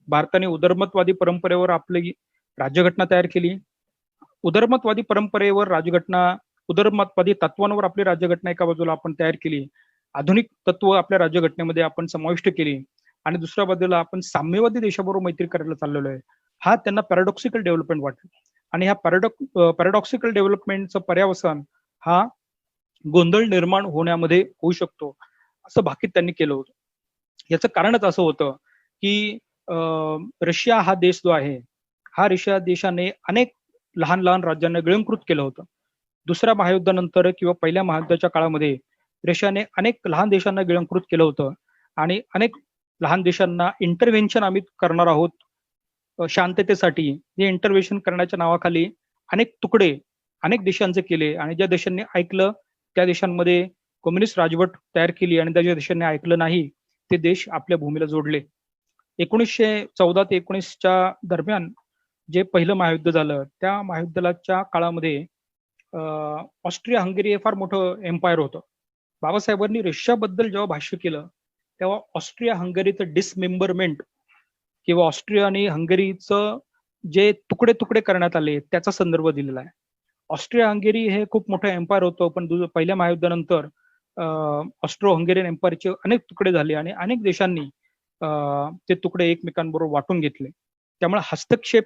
भारताने उदारमतवादी परंपरेवर आपली राज्यघटना तयार केली, उदारमतवादी परंपरेवर राज्यघटना, उदारमतवादी तत्वांवर आपली राज्यघटना एका बाजूला आपण तयार केली, आधुनिक तत्व आपल्या राज्यघटनेमध्ये आपण समाविष्ट केली आणि दुसऱ्या बाजूला आपण साम्यवादी देशाबरोबर मैत्री करायला चाललेलो आहे. हा त्यांना पॅराडॉक्सिकल डेव्हलपमेंट वाटतो आणि ह्या पॅराडॉक्सिकल डेव्हलपमेंटचं पर्यावसान हा गोंधळ निर्माण होण्यामध्ये होऊ शकतो असं भाकीत त्यांनी केलं होतं. याचं कारणच असं होतं की रशिया हा देश जो आहे हा रशिया देशाने अनेक लहान लहान राज्यांना गिळंकृत केलं होतं. दुसऱ्या महायुद्धानंतर किंवा पहिल्या महायुद्धाच्या काळामध्ये रशियाने अनेक लहान देशांना गिळंकृत केलं होतं आणि अनेक लहान देशांना इंटरव्हेन्शन आम्ही करणार आहोत शांततेसाठी. हे इंटरव्हेन्शन करण्याच्या नावाखाली अनेक तुकडे अनेक देशांचे केले आणि ज्या देशांनी ऐकलं त्या देशांमध्ये कम्युनिस्ट राजवट तयार केली आणि ज्या देशांनी ऐकलं नाही ते देश आपल्या भूमीला जोडले. 1914 ते 19च्या दरम्यान जे पहिलं महायुद्ध झालं त्या महायुद्धाच्या काळामध्ये ऑस्ट्रिया हंगेरी हे फार मोठं एम्पायर होतं. बाबासाहेबांनी रशियाबद्दल जेव्हा भाष्य केलं तेव्हा ऑस्ट्रिया हंगेरीचं डिसमेंबरमेंट किंवा ऑस्ट्रिया आणि हंगेरीचं जे तुकडे तुकडे करण्यात आले त्याचा संदर्भ दिलेला आहे. ऑस्ट्रिया हंगेरी हे खूप मोठं एम्पायर होतं, पण पहिल्या महायुद्धानंतर ऑस्ट्रो हंगेरियन एम्पायरचे अनेक तुकडे झाले आणि अनेक देशांनी ते तुकडे एकमेकांबरोबर वाटून घेतले. त्यामुळे हस्तक्षेप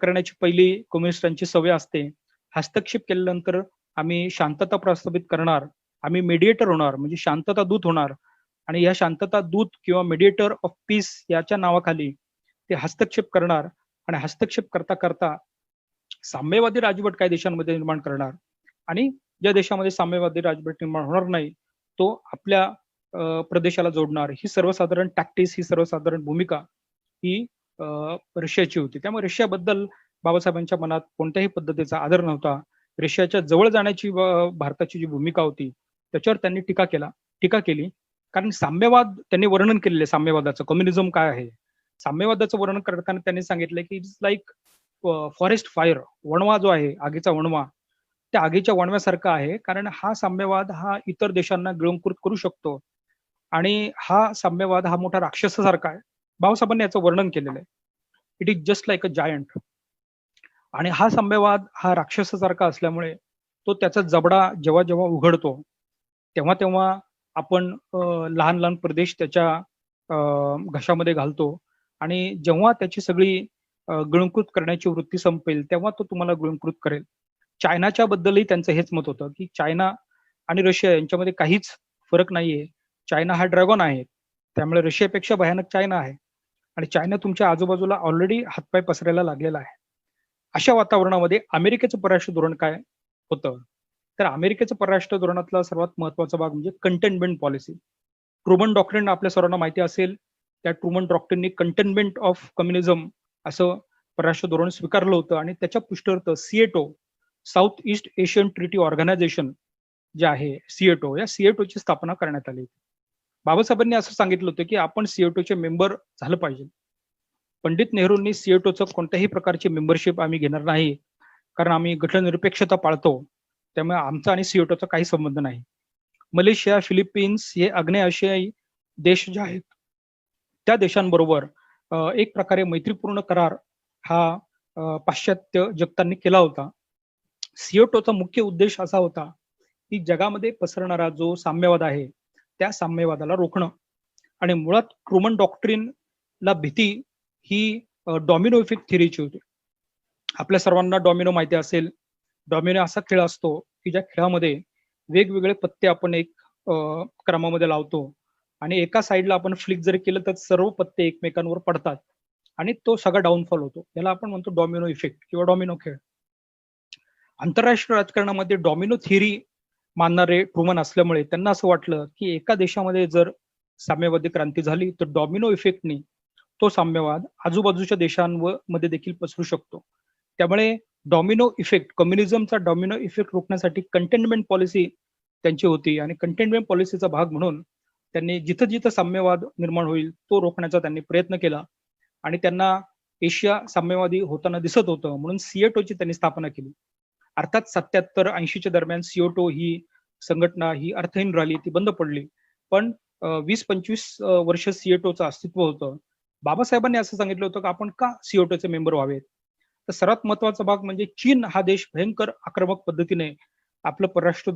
करण्याची पहिली कम्युनिस्टांची सवय असते. हस्तक्षेप केल्यानंतर आम्ही शांतता प्रस्थापित करणार, आम्ही मेडिएटर होणार, म्हणजे शांतता दूत होणार आणि या शांतता दूत किंवा मेडिएटर ऑफ पीस याच्या नावाखाली ते हस्तक्षेप करणार आणि हस्तक्षेप करता करता साम्यवादी राजवट काही देशांमध्ये निर्माण करणार आणि ज्या देशामध्ये साम्यवादी राजवट निर्माण होणार नाही तो आपल्या प्रदेशाला जोडणार. ही सर्वसाधारण टॅक्टिस, ही सर्वसाधारण भूमिका ही रशियाची होती. त्यामुळे रशियाबद्दल बाबासाहेबांच्या मनात कोणत्याही पद्धतीचा आदर नव्हता. रशियाच्या जवळ जाण्याची भारताची जी भूमिका होती त्याच्यावर त्यांनी टीका केली. कारण साम्यवाद त्यांनी वर्णन केलेले, साम्यवादाचं कम्युनिझम काय आहे, साम्यवादाचं वर्णन करताना त्यांनी सांगितलं की इट्स लाईक फॉरेस्ट फायर, वणवा जो आहे, आगीचा वणवा, त्या आगीच्या वणव्यासारखा आहे. कारण हा साम्यवाद हा इतर देशांना गिळंकृत करू शकतो आणि हा साम्यवाद हा मोठा राक्षसासारखा आहे. बाबासाहेबांनी याचं वर्णन केलेलं आहे. It is just like a giant. आणि हा साम्यवाद हा राक्षसासारखा असल्यामुळे तो त्याचा जबडा जेव्हा जेव्हा उघडतो तेव्हा तेव्हा आपण लहान लहान प्रदेश त्याच्या घशामध्ये घालतो आणि जेव्हा त्याची सगळी गिळंकृत करण्याची वृत्ती संपेल तेव्हा तो तुम्हाला गिळंकृत करेल. चायनाच्या बद्दलही त्यांचं हेच मत होतं की चायना आणि रशिया यांच्यामध्ये काहीच फरक नाहीये. चायना हा ड्रॅगन आहे, त्यामुळे रशियापेक्षा भयानक चायना आहे आणि चायना तुमच्या आजूबाजूला ऑलरेडी हातपाय पसरायला लागलेला आहे. अशा वातावरणामध्ये अमेरिकेचं परराष्ट्र धोरण काय होतं, तर अमेरिकेचं परराष्ट्र धोरणातला सर्वात महत्वाचा भाग म्हणजे कंटेनमेंट पॉलिसी. ट्रुमन डॉक्ट्रिन आपल्या सर्वांना माहिती असेल. त्या ट्रुमन डॉक्ट्रिननी कंटेनमेंट ऑफ कम्युनिझम असं परराष्ट्र धोरण स्वीकारलं होतं आणि त्याच्या पुष्टीर्थ SEATO, south east Asian treaty organization जे आहे सिएटो, या सिएटोची स्थापना करण्यात आली. बाबासाहेबांनी असं सांगितलं होतं की आपण सिएटोचे मेंबर झालं पाहिजे. पंडित नेहरूंनी सिएटोचं कोणत्याही प्रकारची मेंबरशिप आम्ही घेणार नाही, कारण आम्ही गटनिरपेक्षता पाळतो, त्यामुळे आमचा आणि सिएटोचा काही संबंध नाही. मलेशिया, फिलिपिन्स हे आग्नेय आशियाई देश जे आहेत त्या देशांबरोबर एक प्रकारे मैत्रीपूर्ण करार हा पाश्चात्य जगतांनी केला होता. सिएटोचा मुख्य उद्देश असा होता की जगामध्ये पसरणारा जो साम्यवाद आहे त्या साम्यवादाला रोखणं आणि मुळात ट्रुमन डॉक्ट्रिनला भीती ही डॉमिनो इफेक्ट थिअरीची होती. आपल्या सर्वांना डॉमिनो माहिती असेल. डॉमिनो असा खेळ असतो की ज्या खेळामध्ये वेगवेगळे पत्ते आपण एक क्रमामध्ये लावतो आणि एका साईडला आपण फ्लिक जर केलं तर सर्व पत्ते एकमेकांवर पडतात आणि तो सगळा डाऊनफॉल होतो. याला आपण म्हणतो डॉमिनो इफेक्ट किंवा डॉमिनो खेळ. आंतरराष्ट्रीय राजकारणामध्ये डॉमिनो थिअरी मानणारे ट्रुमन असल्यामुळे त्यांना असं वाटलं की एका देशामध्ये जर साम्यवादी क्रांती झाली तर डॉमिनो इफेक्टनी तो साम्यवाद आजूबाजूच्या देशांमध्ये देखील पसरू शकतो. त्यामुळे डॉमिनो इफेक्ट, कम्युनिझमचा डॉमिनो इफेक्ट रोखण्यासाठी कंटेनमेंट पॉलिसी त्यांची होती आणि कंटेनमेंट पॉलिसीचा भाग म्हणून त्यांनी जिथं जिथं साम्यवाद निर्माण होईल तो रोखण्याचा त्यांनी प्रयत्न केला आणि त्यांना एशिया साम्यवादी होताना दिसत होतं म्हणून सिएटोची त्यांनी स्थापना केली. अर्थात 77-80च्या दरम्यान सिएटो ही संघटना ही अर्थहीन राहिली, ती बंद पडली. पण 20-25 वर्ष सिएटोचं अस्तित्व होतं. बाबासाहेबांनी असं सांगितलं होतं की आपण का सिएटोचे मेंबर व्हावेत. तर सर्वात महत्वाचा भाग म्हणजे चीन हा देश भयंकर आक्रमक पद्धतीने आपलं परराष्ट्र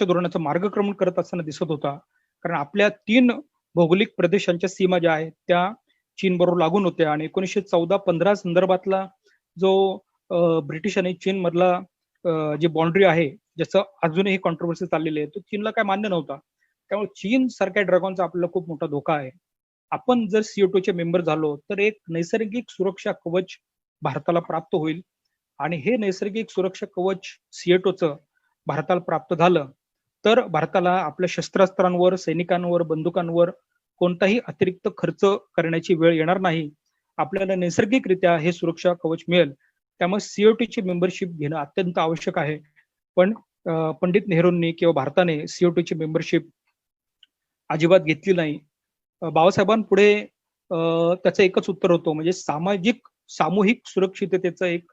धोरणाचं मार्गक्रमण करत असताना दिसत होता. कारण आपल्या 3 भौगोलिक प्रदेशांच्या सीमा ज्या आहेत त्या चीन बरोबर लागून होत्या आणि 1914-15 संदर्भातला जो ब्रिटिश आणि चीन मधला जी बाउंड्री आहे ज्याचं अजूनही कॉन्ट्रोवर्सी चाललेली आहे तो चीनला काय मान्य नव्हता. त्यामुळे चीन सारख्या ड्रॅगनचा आपल्याला खूप मोठा धोका आहे. आपण जर सिएटोचे मेंबर झालो तर एक नैसर्गिक सुरक्षा कवच भारताला प्राप्त होईल आणि हे नैसर्गिक सुरक्षा कवच सिएटोचं भारताला प्राप्त झालं तर भारताला आपल्या शस्त्रास्त्रांवर, सैनिकांवर, बंदुकांवर कोणताही अतिरिक्त खर्च करण्याची वेळ येणार नाही. आपल्याला नैसर्गिकरित्या हे सुरक्षा कवच मिळेल. त्यामुळे सिएटोची मेंबरशिप घेणं अत्यंत आवश्यक आहे. पण पंडित नेहरूंनी किंवा भारताने सिएटोची मेंबरशिप अजिबात घेतली नाही. बाबासाहेबांपुढे त्याचं एकच उत्तर होतं, म्हणजे सामूहिक सुरक्षिततेचं एक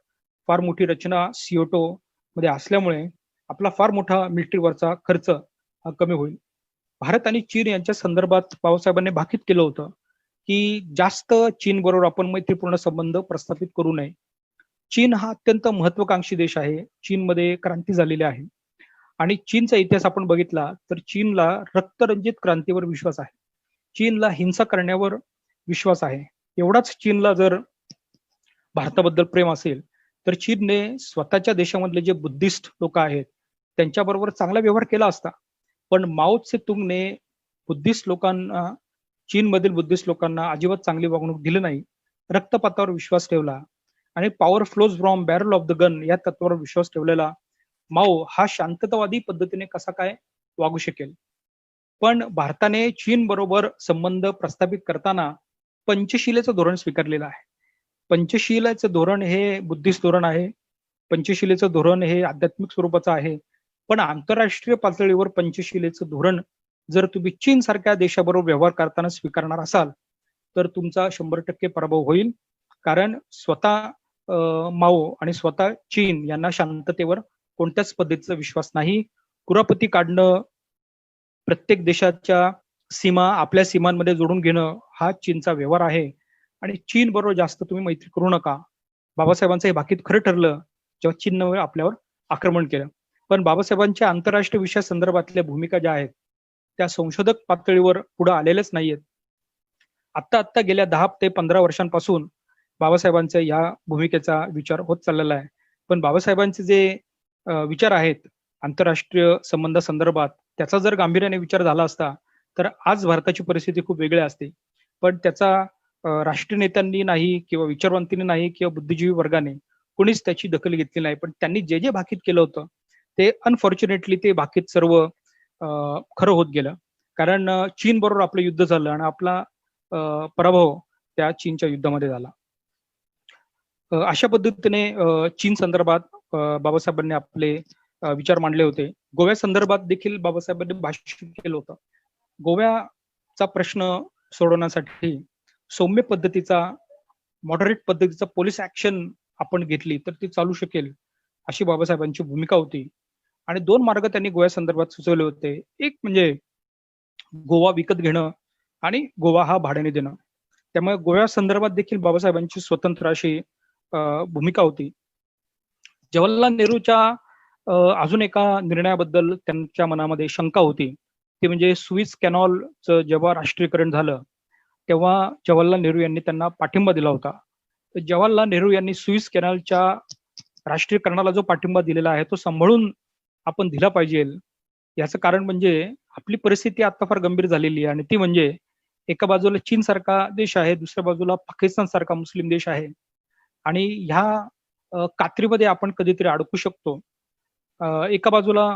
फार मोठी रचना सिएटो मध्ये असल्यामुळे आपला फार मोठा मिलिटरीवरचा खर्च कमी होईल. भारत आणि चीन यांच्या संदर्भात बाबासाहेबांनी भाकीत केलं होतं की जास्त चीन बरोबर आपण मैत्रीपूर्ण संबंध प्रस्थापित करू नये. चीन हा अत्यंत महत्वाकांक्षी देश आहे. चीनमध्ये क्रांती झालेली आहे आणि चीनचा इतिहास आपण बघितला तर चीनला रक्तरंजित क्रांतीवर विश्वास आहे. चीनला हिंसा करण्यावर विश्वास आहे. एवढाच चीनला जर भारताबद्दल प्रेम असेल तर चीनने स्वतःच्या देशामधले जे बुद्धिस्ट लोक आहेत त्यांच्याबरोबर चांगला व्यवहार केला असता. पण माओ त्से तुंगने बुद्धिस्ट लोकांना, चीनमधील बुद्धिस्ट लोकांना अजिबात चांगली वागणूक दिली नाही. रक्तपातावर विश्वास ठेवला आणि power flows from barrel of the gun या तत्वावर विश्वास ठेवलेला माओ हा शांततावादी पद्धतीने कसा काय वागू शकेल. पण भारताने चीन बरोबर संबंध प्रस्थापित करताना पंचशिलेचं धोरण स्वीकारलेलं आहे. पंचशिलेचं धोरण हे बुद्धिस्ट धोरण आहे. पंचशिलेचं धोरण हे आध्यात्मिक स्वरूपाचं आहे. पण आंतरराष्ट्रीय पातळीवर पंचशिलेचं धोरण जर तुम्ही चीन सारख्या देशाबरोबर व्यवहार करताना स्वीकारणार असाल तर तुमचा 100% पराभव होईल. कारण स्वतः माओ आणि स्वतः चीन यांना शांततेवर कोणत्याच पद्धतीचा विश्वास नाही. कुरापती काढणं, प्रत्येक देशाच्या सीमा आपल्या सीमांमध्ये जोडून घेणं हा चीनचा व्यवहार आहे आणि चीन बरोबर जास्त तुम्ही मैत्री करू नका. बाबासाहेबांचं हे भाकीत खरं ठरलं जेव्हा चीननं आपल्यावर आक्रमण केलं. पण बाबासाहेबांच्या आंतरराष्ट्रीय विषयासंदर्भातल्या भूमिका ज्या आहेत त्या संशोधक पातळीवर पुढे आलेल्याच नाहीयेत. आत्ता गेल्या 10 ते 15 वर्षांपासून बाबासाहेबांच्या या भूमिकेचा विचार होत चाललेला आहे. पण बाबासाहेबांचे जे विचार आहेत आंतरराष्ट्रीय संबंधासंदर्भात त्याचा जर गांभीर्याने विचार झाला असता तर आज भारताची परिस्थिती खूप वेगळी असते. पण त्याचा राष्ट्रीय नेत्यांनी नाही किंवा विचारवंतांनी नाही किंवा बुद्धिजीवी वर्गाने कोणीच त्याची दखल घेतली नाही. पण त्यांनी जे जे भाकीत केलं होतं ते अनफॉर्च्युनेटली ते भाकीत सर्व खरं होत गेलं. कारण चीन बरोबर आपलं युद्ध झालं आणि आपला पराभव त्या चीनच्या युद्धामध्ये झाला. अशा पद्धतीने चीन संदर्भात बाबासाहेबांनी आपले विचार मांडले होते. गोव्या संदर्भात देखील बाबासाहेबांनी भाष्य केलं होतं. गोव्याचा प्रश्न सोडवण्यासाठी सौम्य पद्धतीचा, मॉडरेट पद्धतीचा पोलीस ऍक्शन आपण घेतली तर ती चालू शकेल अशी बाबासाहेबांची भूमिका होती. आणि 2 मार्ग त्यांनी गोव्या संदर्भात सुचवले होते. एक म्हणजे गोवा विकत घेणं आणि गोवा हा भाड्याने देणं. त्यामुळे गोव्या संदर्भात देखील बाबासाहेबांची स्वतंत्र अशी भूमिका होती. जवाहरलाल नेहरूच्या अजून एका निर्णयाबद्दल त्यांच्या मनामध्ये शंका होती. ते म्हणजे सुईज कॅनॉलचं जेव्हा राष्ट्रीयकरण झालं तेव्हा जवाहरलाल नेहरू यांनी त्यांना पाठिंबा दिला होता. तर जवाहरलाल नेहरू यांनी सुईज कॅनॉलच्या राष्ट्रीयकरणाला जो पाठिंबा दिलेला आहे तो सांभाळून आपण दिला पाहिजे. याचं कारण म्हणजे आपली परिस्थिती आता फार गंभीर झालेली आहे आणि ती म्हणजे एका बाजूला चीन सारखा देश आहे, दुसऱ्या बाजूला पाकिस्तान सारखा मुस्लिम देश आहे आणि ह्या कात्रीमध्ये आपण कधीतरी अडकू शकतो. एका बाजूला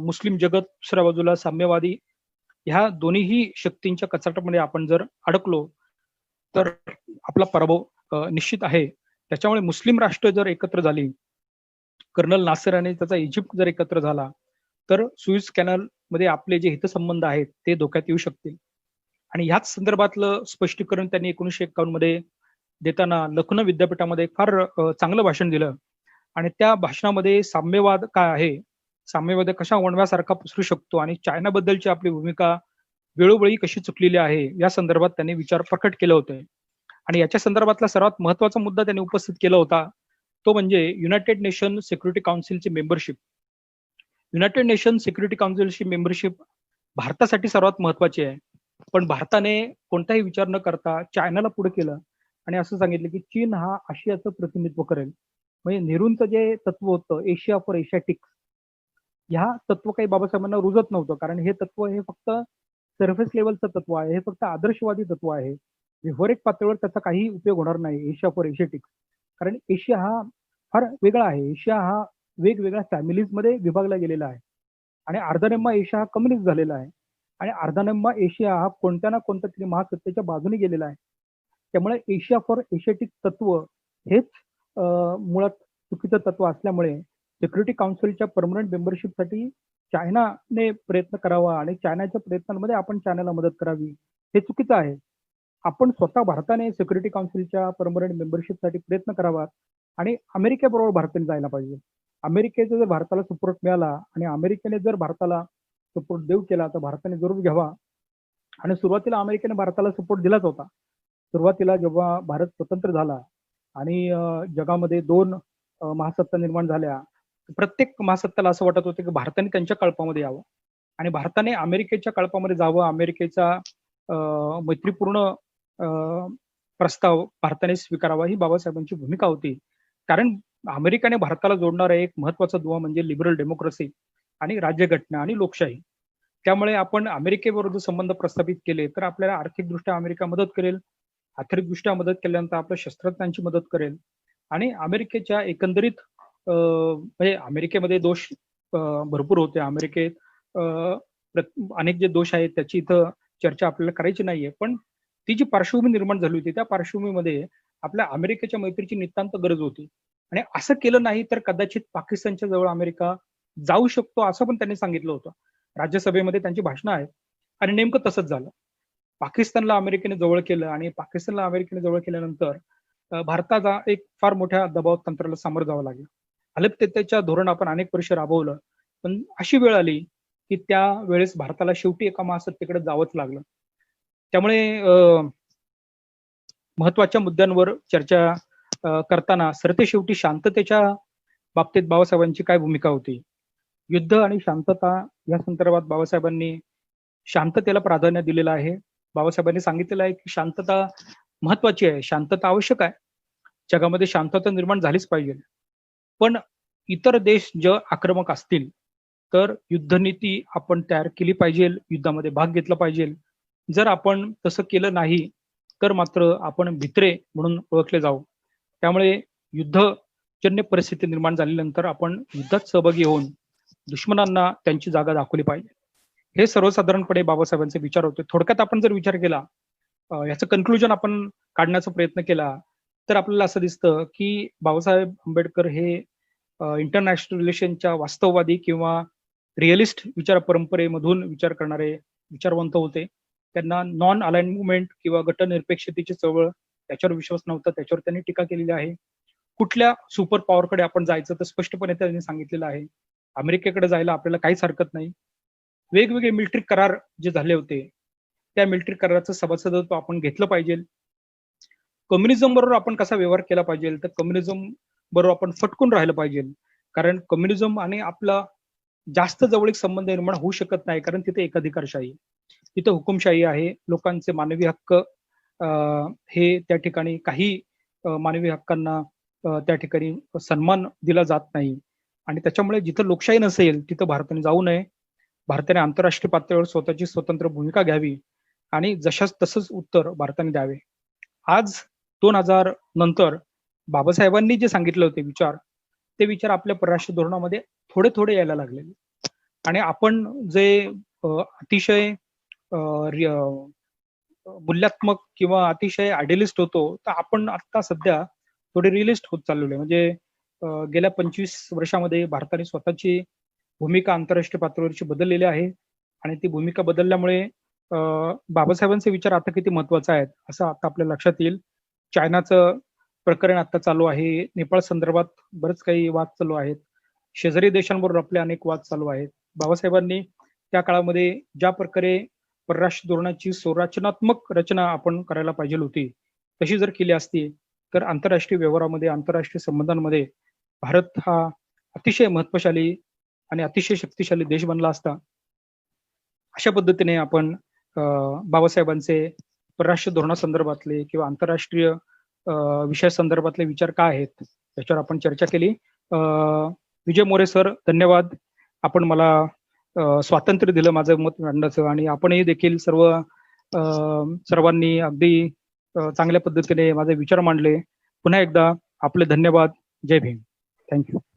मुस्लिम जगत, दुसऱ्या बाजूला साम्यवादी, ह्या दोन्हीही शक्तींच्या कचाट्यामध्ये आपण जर अडकलो तर आपला पराभव निश्चित आहे. त्याच्यामुळे मुस्लिम राष्ट्र जर एकत्र झाली, कर्नल नासर आणि त्याचा इजिप्त जर एकत्र झाला तर सुईज कॅनल मध्ये आपले जे हितसंबंध आहेत ते धोक्यात येऊ शकतील. आणि ह्याच संदर्भातलं स्पष्टीकरण त्यांनी 1951 मध्ये देताना लखनौ विद्यापीठामध्ये फार चांगलं भाषण दिलं. आणि त्या भाषणामध्ये साम्यवाद काय आहे, साम्यवाद कशा वणव्यासारखा पसरू शकतो आणि चायनाबद्दलची आपली भूमिका वेळोवेळी कशी चुकलेली आहे या संदर्भात त्यांनी विचार प्रकट केले होते. आणि याच्या संदर्भातला सर्वात महत्वाचा मुद्दा त्यांनी उपस्थित केला होता तो म्हणजे युनायटेड नेशन सिक्युरिटी काउन्सिलची मेंबरशिप. युनायटेड नेशन सिक्युरिटी काउन्सिलची मेंबरशिप भारतासाठी सर्वात महत्वाची आहे. पण भारताने कोणताही विचार न करता चायनाला पुढे केलं आणि असं सांगितलं की चीन हा आशियाचं प्रतिनिधित्व करेल. म्हणजे नेहरूंचं जे तत्व होतं एशिया फॉर एशियाटिक्स, ह्या तत्व काही बाबासाहेबांना रुजत नव्हतं. कारण हे तत्व हे फक्त सरफेस लेवलचं तत्व आहे, हे फक्त आदर्शवादी तत्व आहे. व्यावहारिक पातळीवर त्याचा काही उपयोग होणार नाही एशिया फॉर एशियाटिक्स. कारण एशिया हा फार वेगळा आहे. एशिया हा वेगवेगळ्या फॅमिलीजमध्ये विभागला गेलेला आहे आणि अर्धानिम्मा एशिया हा कम्युनिस्ट झालेला आहे आणि अर्धानिम्मा एशिया हा कोणत्या ना कोणत्या तरी महासत्तेच्या बाजूने गेलेला आहे. त्यामुळे एशिया फॉर एशियाटिक तत्व हेच मुळात चुकीचं तत्व असल्यामुळे सिक्युरिटी काउन्सिलच्या परमनंट मेंबरशिपसाठी चायनाने प्रयत्न करावा आणि चायनाच्या प्रयत्नांमध्ये आपण चायनाला मदत करावी हे चुकीचं आहे. आपण स्वतः भारताने सिक्युरिटी काउन्सिलच्या परमनंट मेंबरशिपसाठी प्रयत्न करावा आणि अमेरिकेबरोबर भारताने जायला पाहिजे. अमेरिकेचा जर भारताला सपोर्ट मिळाला आणि अमेरिकेने जर भारताला सपोर्ट देऊ केला तर भारताने जरूर घ्यावा. आणि सुरुवातीला अमेरिकेने भारताला सपोर्ट दिलाच होता. सुरुवातीला जेव्हा भारत स्वतंत्र झाला आणि जगामध्ये दोन महासत्ता निर्माण झाल्या. प्रत्येक महासत्ताला असं वाटत होतं की भारताने त्यांच्या कळपामध्ये यावं आणि भारताने अमेरिकेच्या कळपामध्ये जावं. अमेरिकेचा मैत्रीपूर्ण प्रस्ताव भारताने स्वीकारावा ही बाबासाहेबांची भूमिका होती. कारण अमेरिकाने भारताला जोडणारा एक महत्वाचा दुवा म्हणजे लिबरल डेमोक्रेसी आणि राज्यघटना आणि लोकशाही. त्यामुळे आपण अमेरिकेबरोबर संबंध प्रस्थापित केले तर आपल्याला आर्थिकदृष्ट्या अमेरिका मदत करेल, आर्थिकदृष्ट्या मदत केल्यानंतर आपल्या शस्त्रज्ञांची मदत करेल आणि अमेरिकेच्या एकंदरीत म्हणजे अमेरिकेमध्ये दोष भरपूर होते. अमेरिकेत अनेक जे दोष आहेत त्याची इथं चर्चा आपल्याला करायची नाहीये. पण ती जी पार्श्वभूमी निर्माण झाली होती त्या पार्श्वभूमीमध्ये आपल्या अमेरिकेच्या मैत्रीची नितांत गरज होती आणि असं केलं नाही तर कदाचित पाकिस्तानच्या जवळ अमेरिका जाऊ शकतो असं पण त्यांनी सांगितलं होतं. राज्यसभेमध्ये त्यांची भाषणं आहेत आणि नेमकं तसंच झालं. पाकिस्तानला अमेरिकेने जवळ केलं आणि पाकिस्तानला अमेरिकेने जवळ केल्यानंतर भारताचा एक फार मोठ्या दबाव तंत्राला सामोरं जावं लागलं. अलिप्ततेच्या धोरण आपण अनेक वर्ष राबवलं, पण अशी वेळ आली की त्या वेळेस भारताला शेवटी एका महासत्तेकडे जावंच लागलं. त्यामुळे महत्वाच्या मुद्द्यांवर चर्चा करताना सरतेशेवटी शांततेच्या बाबतीत बाबासाहेबांची काय भूमिका होती? युद्ध आणि शांतता या संदर्भात बाबासाहेबांनी शांततेला प्राधान्य दिलेलं आहे. बाबासाहेबांनी सांगितलेलं आहे की शांतता महत्वाची आहे, शांतता आवश्यक आहे. जगामध्ये शांतता निर्माण झालीच पाहिजे. पण इतर देश जर आक्रमक असतील तर युद्धनीती आपण तयार केली पाहिजे, युद्धामध्ये भाग घेतला पाहिजे. जर आपण तसं केलं नाही तर मात्र आपण भित्रे म्हणून ओळखले जाऊ. त्यामुळे युद्धजन्य परिस्थिती निर्माण झाल्यानंतर आपण युद्धात सहभागी होऊन दुश्मनांना त्यांची जागा दाखवली पाहिजे. हे सर्वसाधारणपणे बाबासाहेबांचे विचार होते. थोडक्यात आपण जर विचार केला, याचं कन्क्लुजन आपण काढण्याचा प्रयत्न केला तर आपल्याला असं दिसतं की बाबासाहेब आंबेडकर हे इंटरनॅशनल रिलेशनच्या वास्तववादी किंवा रिअलिस्ट विचार परंपरेमधून विचार करणारे विचारवंत होते. त्यांना नॉन अलाइन मुवमेंट किंवा गटनिरपेक्षतेची चळवळ त्याच्यावर विश्वास नव्हता, त्याच्यावर त्यांनी टीका केलेली आहे. कुठल्या सुपर पॉवरकडे आपण जायचं तर स्पष्टपणे त्यांनी सांगितलेलं आहे. अमेरिकेकडे जायला आपल्याला काहीच हरकत नाही. वेगवेगळे मिलिटरी करार जे झाले होते त्या मिलिटरी कराराचं सभासदत्व आपण घेतलं पाहिजे. कम्युनिझम बरोबर आपण कसा व्यवहार केला पाहिजे तर कम्युनिझम बरोबर आपण फटकून राहिलं पाहिजे. कारण कम्युनिझम आणि आपला जास्त जवळीक संबंध निर्माण होऊ शकत नाही, कारण तिथे एकाधिकारशाही, तिथे हुकुमशाही आहे. लोकांचे मानवी हक्क हे त्या ठिकाणी काही मानवी हक्कांना त्या ठिकाणी सन्मान दिला जात नाही आणि त्याच्यामुळे जिथं लोकशाही नसेल तिथं भारताने जाऊ नये. भारताने आंतरराष्ट्रीय पातळीवर स्वतःची स्वतंत्र भूमिका घ्यावी आणि जशाच तसंच उत्तर भारताने द्यावे. आज 2000 नंतर बाबासाहेबांनी जे सांगितले होते विचार, ते विचार आपल्या परराष्ट्र धोरणामध्ये थोडे थोडे यायला लागलेले आणि आपण जे अतिशय मूल्यात्मक किंवा अतिशय आयडियलिस्ट होतो तर आपण आता सध्या थोडे रिअलिस्ट होत चाललेलो आहे. म्हणजे गेल्या 25 वर्षामध्ये भारताने स्वतःची भूमिका आंतरराष्ट्रीय पातळीवरची बदललेली आहे आणि ती भूमिका बदलल्यामुळे बाबासाहेबांचे विचार आता किती महत्वाचे आहेत असं आता आपल्या लक्षात येईल. चायनाचं प्रकरण आता चालू आहे, नेपाळ संदर्भात बरेच काही वाद चालू आहेत, शेजारी देशांबरोबर आपले अनेक वाद चालू आहेत. बाबासाहेबांनी त्या काळामध्ये ज्या प्रकारे परराष्ट्र धोरणाची संरचनात्मक रचना आपण करायला पाहिजे होती तशी जर केली असती तर आंतरराष्ट्रीय व्यवहारामध्ये, आंतरराष्ट्रीय संबंधांमध्ये भारत हा अतिशय महत्वशाली आणि अतिशय शक्तिशाली देश बनला असता. अशा पद्धतीने आपण बाबासाहेबांचे परराष्ट्र धोरणासंदर्भातले किंवा आंतरराष्ट्रीय विषया संदर्भातले विचार काय आहेत याच्यावर आपण चर्चा केली. विजय मोरे सर, धन्यवाद. आपण मला स्वातंत्र्य दिलं माझं मत मांडण्याचं आणि आपणही देखील सर्वांनी अगदी चांगल्या पद्धतीने माझे विचार मांडले. पुन्हा एकदा आपले धन्यवाद. जय भीम. थँक्यू.